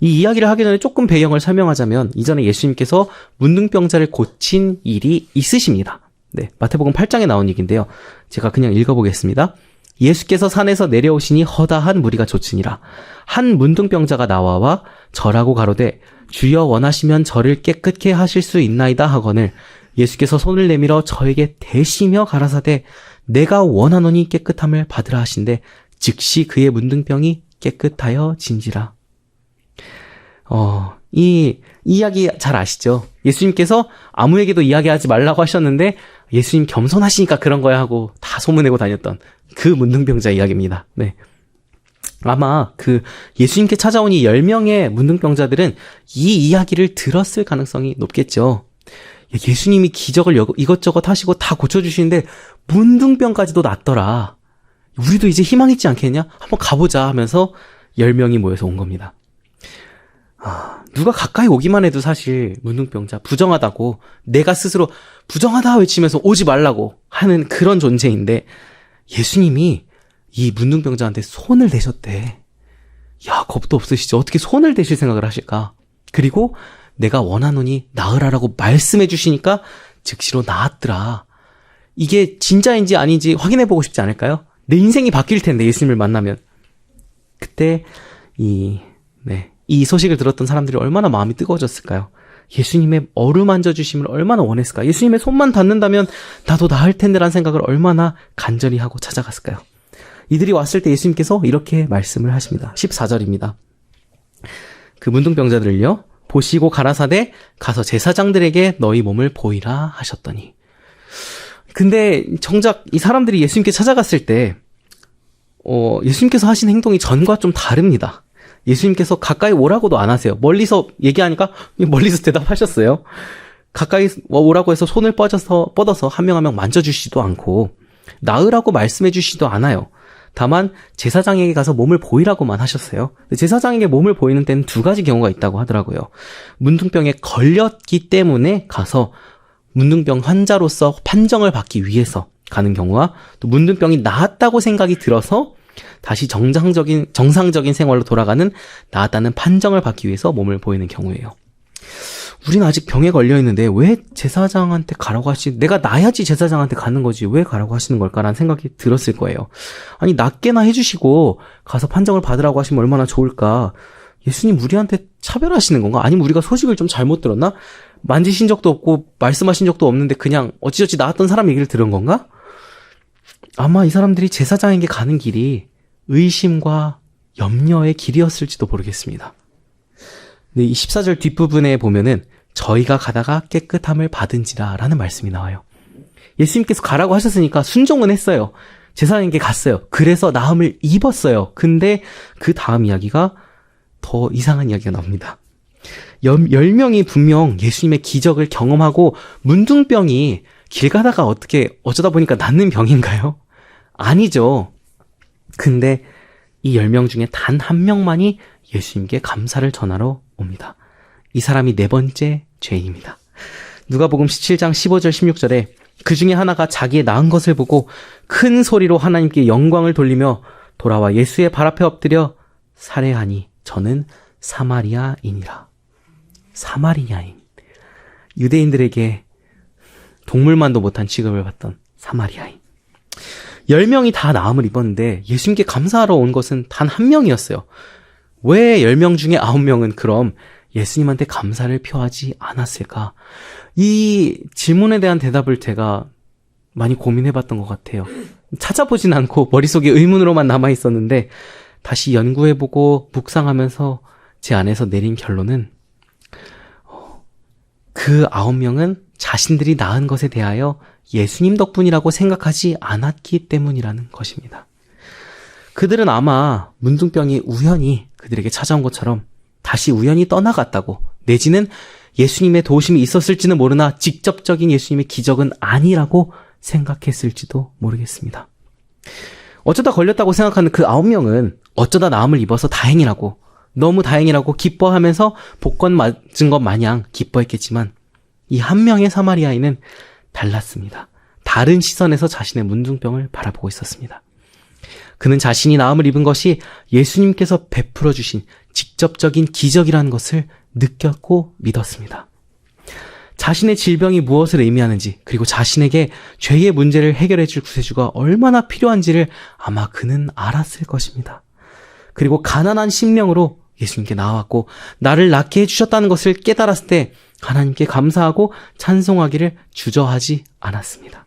이 이야기를 하기 전에 조금 배경을 설명하자면 이전에 예수님께서 문둥병자를 고친 일이 있으십니다. 네, 마태복음 8장에 나온 얘기인데요. 제가 그냥 읽어보겠습니다. 예수께서 산에서 내려오시니 허다한 무리가 좇으니라. 한 문둥병자가 나와와 절하고 가로되 주여 원하시면 저를 깨끗게 하실 수 있나이다 하거늘 예수께서 손을 내밀어 저에게 대시며 가라사대 내가 원하노니 깨끗함을 받으라 하신대 즉시 그의 문둥병이 깨끗하여 진지라. 이 이야기 잘 아시죠? 예수님께서 아무에게도 이야기하지 말라고 하셨는데 예수님 겸손하시니까 그런 거야 하고 다 소문내고 다녔던 그 문둥병자 이야기입니다. 네. 아마 그 예수님께 찾아온 이 10명의 문둥병자들은 이 이야기를 들었을 가능성이 높겠죠. 예수님이 기적을 이것저것 하시고 다 고쳐주시는데 문둥병까지도 낫더라. 우리도 이제 희망 있지 않겠냐? 한번 가보자 하면서 10명이 모여서 온 겁니다. 누가 가까이 오기만 해도 사실 문둥병자 부정하다고 내가 스스로 부정하다 외치면서 오지 말라고 하는 그런 존재인데 예수님이 이 문둥병자한테 손을 대셨대. 야, 겁도 없으시죠? 어떻게 손을 대실 생각을 하실까? 그리고 내가 원하노니 나으라라고 말씀해 주시니까 즉시로 나았더라. 이게 진짜인지 아닌지 확인해 보고 싶지 않을까요? 내 인생이 바뀔 텐데 예수님을 만나면. 그때 이 소식을 들었던 사람들이 얼마나 마음이 뜨거워졌을까요? 예수님의 어루만져 주심을 얼마나 원했을까? 예수님의 손만 닿는다면 나도 나을 텐데라는 생각을 얼마나 간절히 하고 찾아갔을까요? 이들이 왔을 때 예수님께서 이렇게 말씀을 하십니다. 14절입니다. 그 문둥병자들을요 보시고 가라사대 가서 제사장들에게 너희 몸을 보이라 하셨더니. 근데 정작 이 사람들이 예수님께 찾아갔을 때 예수님께서 하신 행동이 전과 좀 다릅니다. 예수님께서 가까이 오라고도 안 하세요. 멀리서 얘기하니까 멀리서 대답하셨어요. 가까이 오라고 해서 손을 뻗어서 한 명 한 명 만져주시지도 않고 나으라고 말씀해 주시지도 않아요. 다만 제사장에게 가서 몸을 보이라고만 하셨어요. 제사장에게 몸을 보이는 때는 두 가지 경우가 있다고 하더라고요. 문둥병에 걸렸기 때문에 가서 문둥병 환자로서 판정을 받기 위해서 가는 경우와 또 문둥병이 나았다고 생각이 들어서 다시 정상적인 생활로 돌아가는 나았다는 판정을 받기 위해서 몸을 보이는 경우예요. 우리는 아직 병에 걸려 있는데 왜 제사장한테 가라고 내가 나야지 제사장한테 가는 거지 왜 가라고 하시는 걸까라는 생각이 들었을 거예요. 아니 낫게나 해주시고 가서 판정을 받으라고 하시면 얼마나 좋을까. 예수님 우리한테 차별하시는 건가? 아니면 우리가 소식을 좀 잘못 들었나? 만지신 적도 없고 말씀하신 적도 없는데 그냥 어찌저찌 나았던 사람 얘기를 들은 건가? 아마 이 사람들이 제사장에게 가는 길이 의심과 염려의 길이었을지도 모르겠습니다. 네, 이 14절 뒷부분에 보면은 저희가 가다가 깨끗함을 받은지라 라는 말씀이 나와요. 예수님께서 가라고 하셨으니까 순종은 했어요. 제사장에게 갔어요. 그래서 나음을 입었어요. 근데 그 다음 이야기가 더 이상한 이야기가 나옵니다. 10명이 분명 예수님의 기적을 경험하고 문둥병이 길 가다가 어쩌다 보니까 낫는 병인가요? 아니죠. 근데 이 10명 중에 단 한 명만이 예수님께 감사를 전하러 옵니다. 이 사람이 네 번째 죄인입니다. 누가복음 17장 15절 16절에 그 중에 하나가 자기의 나은 것을 보고 큰 소리로 하나님께 영광을 돌리며 돌아와 예수의 발 앞에 엎드려 살해하니 저는 사마리아인이라. 사마리아인. 유대인들에게 동물만도 못한 취급을 받던 사마리아인. 10명이 다 나음을 입었는데 예수님께 감사하러 온 것은 단 한 명이었어요. 왜 10명 중에 9명은 그럼 예수님한테 감사를 표하지 않았을까? 이 질문에 대한 대답을 제가 많이 고민해봤던 것 같아요. 찾아보진 않고 머릿속에 의문으로만 남아있었는데 다시 연구해보고 묵상하면서 제 안에서 내린 결론은 그 9명은 자신들이 낳은 것에 대하여 예수님 덕분이라고 생각하지 않았기 때문이라는 것입니다. 그들은 아마 문둥병이 우연히 그들에게 찾아온 것처럼 다시 우연히 떠나갔다고, 내지는 예수님의 도우심이 있었을지는 모르나 직접적인 예수님의 기적은 아니라고 생각했을지도 모르겠습니다. 어쩌다 걸렸다고 생각하는 그 9명은 어쩌다 나음을 입어서 다행이라고, 너무 다행이라고 기뻐하면서 복권 맞은 것 마냥 기뻐했겠지만 이 한 명의 사마리아인은 달랐습니다. 다른 시선에서 자신의 문둥병을 바라보고 있었습니다. 그는 자신이 나음을 입은 것이 예수님께서 베풀어 주신 직접적인 기적이라는 것을 느꼈고 믿었습니다. 자신의 질병이 무엇을 의미하는지, 그리고 자신에게 죄의 문제를 해결해 줄 구세주가 얼마나 필요한지를 아마 그는 알았을 것입니다. 그리고 가난한 심령으로 예수님께 나왔고 나를 낫게 해주셨다는 것을 깨달았을 때 하나님께 감사하고 찬송하기를 주저하지 않았습니다.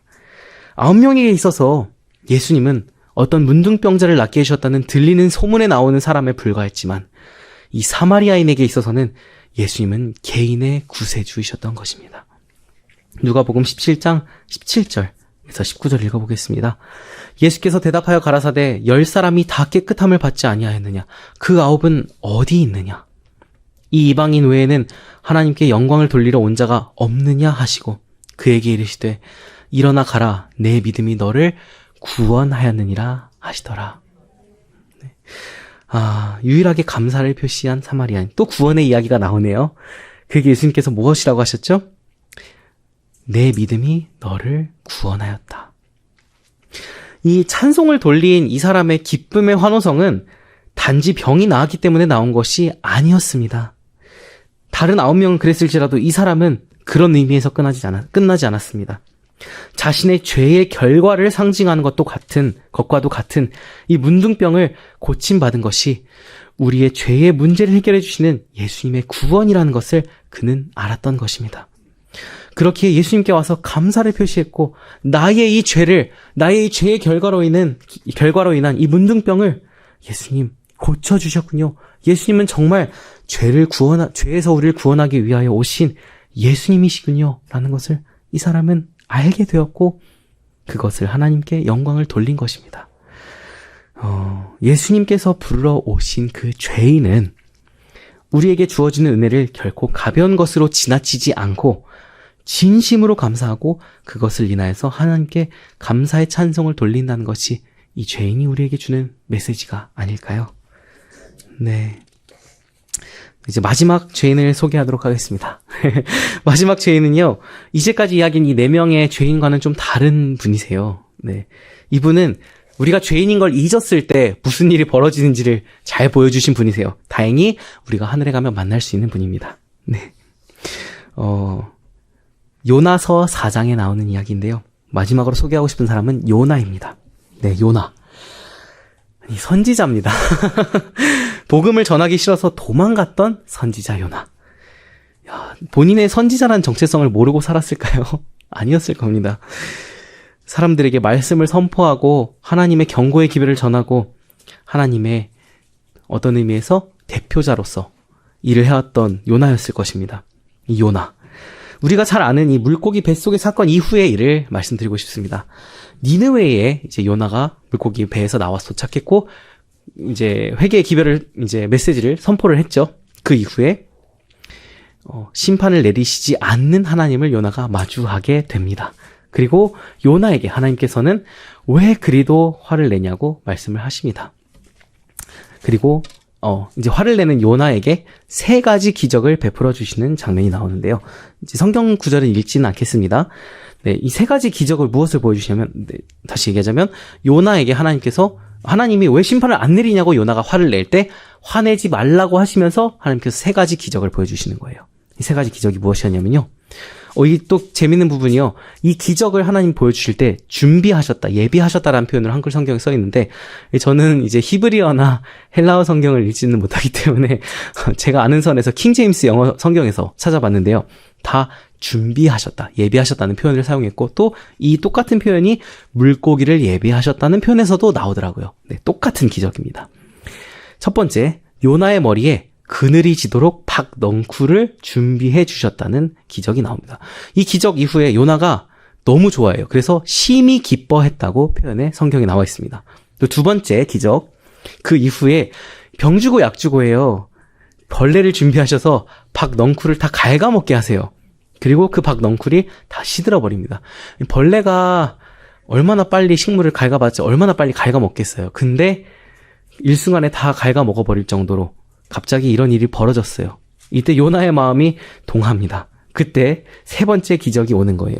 9명에게 있어서 예수님은 어떤 문둥병자를 낫게 해주셨다는 들리는 소문에 나오는 사람에 불과했지만 이 사마리아인에게 있어서는 예수님은 개인의 구세주이셨던 것입니다. 누가복음 17장 17절에서 19절 읽어보겠습니다. 예수께서 대답하여 가라사대 10사람이 다 깨끗함을 받지 아니하였느냐? 그 9은 어디 있느냐? 이 이방인 외에는 하나님께 영광을 돌리러 온 자가 없느냐 하시고 그에게 이르시되 일어나 가라, 내 믿음이 너를 구원하였느니라 하시더라. 네. 유일하게 감사를 표시한 사마리아인, 또 구원의 이야기가 나오네요. 그게 예수님께서 무엇이라고 하셨죠? 내 믿음이 너를 구원하였다. 이 찬송을 돌린 이 사람의 기쁨의 환호성은 단지 병이 나았기 때문에 나온 것이 아니었습니다. 다른 9명은 그랬을지라도 이 사람은 그런 의미에서 끝나지 않았습니다. 자신의 죄의 결과를 상징하는 것과도 같은 이 문둥병을 고침받은 것이 우리의 죄의 문제를 해결해 주시는 예수님의 구원이라는 것을 그는 알았던 것입니다. 그렇기에 예수님께 와서 감사를 표시했고 나의 이 죄의 결과로 인한 이 문둥병을 예수님 고쳐주셨군요. 예수님은 정말 죄에서 우리를 구원하기 위하여 오신 예수님이시군요. 라는 것을 이 사람은 알게 되었고 그것을 하나님께 영광을 돌린 것입니다. 예수님께서 부르러 오신 그 죄인은 우리에게 주어지는 은혜를 결코 가벼운 것으로 지나치지 않고 진심으로 감사하고 그것을 인하여서 하나님께 감사의 찬송을 돌린다는 것이 이 죄인이 우리에게 주는 메시지가 아닐까요? 네. 이제 마지막 죄인을 소개하도록 하겠습니다. 마지막 죄인은요, 이제까지 이야기한 이 4명의 죄인과는 좀 다른 분이세요. 네. 이분은 우리가 죄인인 걸 잊었을 때 무슨 일이 벌어지는지를 잘 보여주신 분이세요. 다행히 우리가 하늘에 가면 만날 수 있는 분입니다. 네. 요나서 4장에 나오는 이야기인데요. 마지막으로 소개하고 싶은 사람은 요나입니다. 네, 요나. 선지자입니다. 복음을 전하기 싫어서 도망갔던 선지자 요나. 야, 본인의 선지자라는 정체성을 모르고 살았을까요? 아니었을 겁니다. 사람들에게 말씀을 선포하고 하나님의 경고의 기별을 전하고 하나님의 어떤 의미에서 대표자로서 일을 해왔던 요나였을 것입니다. 이 요나. 우리가 잘 아는 이 물고기 뱃속의 사건 이후의 일을 말씀드리고 싶습니다. 니느웨에 이제 요나가 물고기 배에서 나와서 도착했고 이제 회개의 기별을 이제 메시지를 선포를 했죠. 그 이후에 심판을 내리시지 않는 하나님을 요나가 마주하게 됩니다. 그리고 요나에게 하나님께서는 왜 그리도 화를 내냐고 말씀을 하십니다. 그리고 이제 화를 내는 요나에게 3가지 기적을 베풀어 주시는 장면이 나오는데요. 이제 성경 구절을 읽지는 않겠습니다. 네, 이 3가지 기적을 무엇을 보여주시냐면, 네, 다시 얘기하자면 요나에게 하나님이 왜 심판을 안 내리냐고 요나가 화를 낼 때 화내지 말라고 하시면서 하나님께서 3가지 기적을 보여주시는 거예요. 이 3가지 기적이 무엇이었냐면요. 이 또 재밌는 부분이요. 이 기적을 하나님 보여주실 때 준비하셨다, 예비하셨다라는 표현으로 한글 성경에 써 있는데 저는 이제 히브리어나 헬라어 성경을 읽지는 못하기 때문에 제가 아는 선에서 킹제임스 영어 성경에서 찾아봤는데요. 다 준비하셨다, 예비하셨다는 표현을 사용했고 또 이 똑같은 표현이 물고기를 예비하셨다는 표현에서도 나오더라고요. 네, 똑같은 기적입니다. 첫 번째, 요나의 머리에 그늘이 지도록 박넝쿨을 준비해 주셨다는 기적이 나옵니다. 이 기적 이후에 요나가 너무 좋아해요. 그래서 심히 기뻐했다고 표현에 성경에 나와 있습니다. 또 2번째 기적, 그 이후에 병 주고 약 주고 해요. 벌레를 준비하셔서 박넝쿨을 다 갉아먹게 하세요. 그리고 그 박넝쿨이 다 시들어버립니다. 벌레가 얼마나 빨리 식물을 갉아봤자 얼마나 빨리 갉아먹겠어요. 근데 일순간에 다 갉아먹어버릴 정도로 갑자기 이런 일이 벌어졌어요. 이때 요나의 마음이 동합니다. 그때 3번째 기적이 오는 거예요.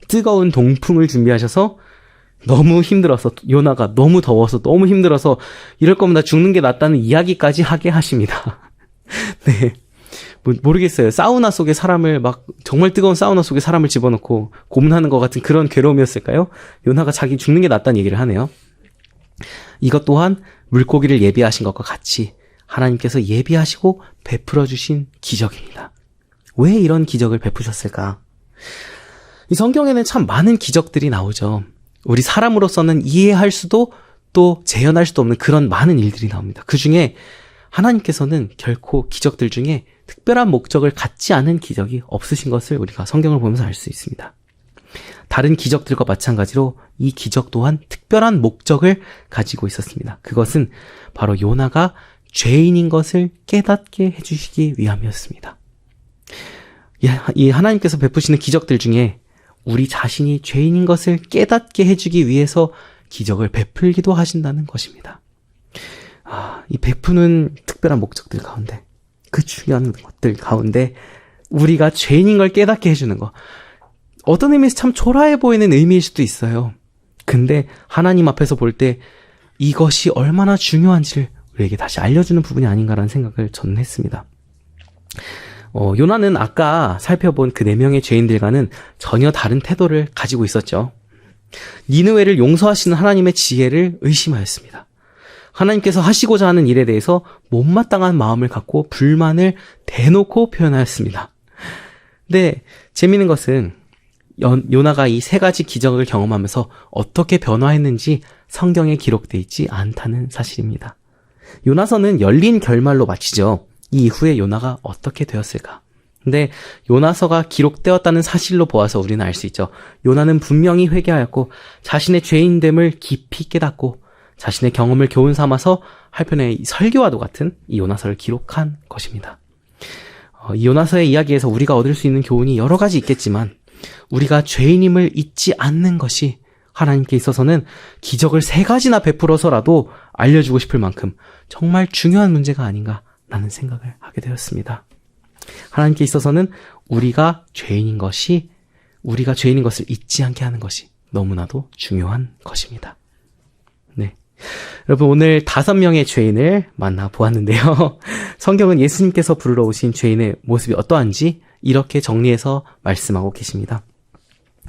뜨거운 동풍을 준비하셔서 너무 힘들어서, 요나가 너무 더워서 너무 힘들어서 이럴 거면 나 죽는 게 낫다는 이야기까지 하게 하십니다. 네. 모르겠어요. 사우나 속에 사람을 정말 뜨거운 사우나 속에 사람을 집어넣고 고문하는 것 같은 그런 괴로움이었을까요? 요나가 자기 죽는 게 낫다는 얘기를 하네요. 이것 또한 물고기를 예비하신 것과 같이 하나님께서 예비하시고 베풀어 주신 기적입니다. 왜 이런 기적을 베푸셨을까? 이 성경에는 참 많은 기적들이 나오죠. 우리 사람으로서는 이해할 수도 또 재현할 수도 없는 그런 많은 일들이 나옵니다. 그 중에 하나님께서는 결코 기적들 중에 특별한 목적을 갖지 않은 기적이 없으신 것을 우리가 성경을 보면서 알 수 있습니다. 다른 기적들과 마찬가지로 이 기적 또한 특별한 목적을 가지고 있었습니다. 그것은 바로 요나가 죄인인 것을 깨닫게 해주시기 위함이었습니다. 이 하나님께서 베푸시는 기적들 중에 우리 자신이 죄인인 것을 깨닫게 해주기 위해서 기적을 베풀기도 하신다는 것입니다. 이 베푸는 특별한 목적들 가운데, 그 중요한 것들 가운데 우리가 죄인인 걸 깨닫게 해주는 것, 어떤 의미에서 참 초라해 보이는 의미일 수도 있어요. 근데 하나님 앞에서 볼 때 이것이 얼마나 중요한지를 우리에게 다시 알려주는 부분이 아닌가라는 생각을 저는 했습니다. 요나는 아까 살펴본 그 4명의 죄인들과는 전혀 다른 태도를 가지고 있었죠. 니느웨를 용서하시는 하나님의 지혜를 의심하였습니다. 하나님께서 하시고자 하는 일에 대해서 못마땅한 마음을 갖고 불만을 대놓고 표현하였습니다. 근데 재미있는 것은 요나가 이 3가지 기적을 경험하면서 어떻게 변화했는지 성경에 기록되어 있지 않다는 사실입니다. 요나서는 열린 결말로 마치죠. 이 이후에 요나가 어떻게 되었을까? 근데 요나서가 기록되었다는 사실로 보아서 우리는 알 수 있죠. 요나는 분명히 회개하였고 자신의 죄인됨을 깊이 깨닫고 자신의 경험을 교훈 삼아서 한편의 설교와도 같은 이 요나서를 기록한 것입니다. 이 요나서의 이야기에서 우리가 얻을 수 있는 교훈이 여러 가지 있겠지만 우리가 죄인임을 잊지 않는 것이 하나님께 있어서는 기적을 3가지나 베풀어서라도 알려주고 싶을 만큼 정말 중요한 문제가 아닌가라는 생각을 하게 되었습니다. 하나님께 있어서는 우리가 죄인인 것을 잊지 않게 하는 것이 너무나도 중요한 것입니다. 네. 여러분, 오늘 5명의 죄인을 만나보았는데요. 성경은 예수님께서 부르러 오신 죄인의 모습이 어떠한지 이렇게 정리해서 말씀하고 계십니다.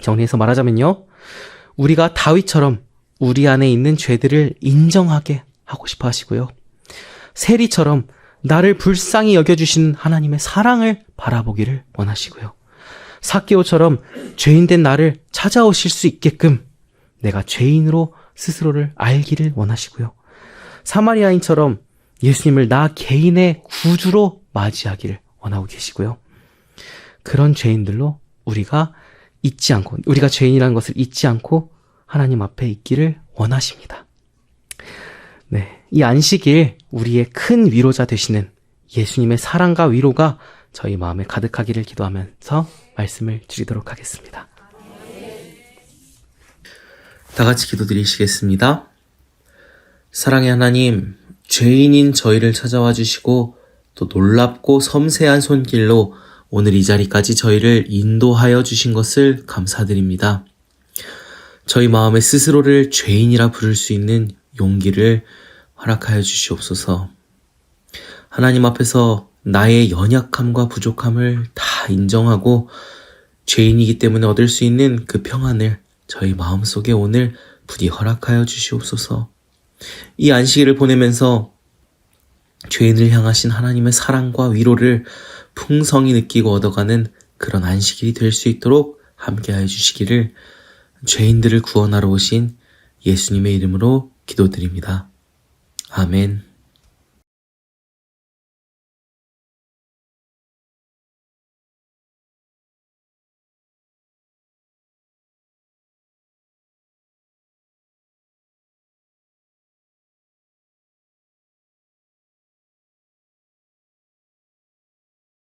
정리해서 말하자면요. 우리가 다윗처럼 우리 안에 있는 죄들을 인정하게 하고 싶어 하시고요. 세리처럼 나를 불쌍히 여겨주신 하나님의 사랑을 바라보기를 원하시고요. 삭개오처럼 죄인된 나를 찾아오실 수 있게끔 내가 죄인으로 스스로를 알기를 원하시고요. 사마리아인처럼 예수님을 나 개인의 구주로 맞이하기를 원하고 계시고요. 그런 죄인들로 우리가 죄인이라는 것을 잊지 않고 하나님 앞에 있기를 원하십니다. 네, 이 안식일 우리의 큰 위로자 되시는 예수님의 사랑과 위로가 저희 마음에 가득하기를 기도하면서 말씀을 드리도록 하겠습니다. 다 같이 기도드리시겠습니다. 사랑의 하나님, 죄인인 저희를 찾아와 주시고 또 놀랍고 섬세한 손길로 오늘 이 자리까지 저희를 인도하여 주신 것을 감사드립니다. 저희 마음에 스스로를 죄인이라 부를 수 있는 용기를 허락하여 주시옵소서. 하나님 앞에서 나의 연약함과 부족함을 다 인정하고 죄인이기 때문에 얻을 수 있는 그 평안을 저희 마음속에 오늘 부디 허락하여 주시옵소서. 이 안식일을 보내면서 죄인을 향하신 하나님의 사랑과 위로를 풍성히 느끼고 얻어가는 그런 안식일이 될 수 있도록 함께하여 주시기를 죄인들을 구원하러 오신 예수님의 이름으로 기도드립니다. 아멘.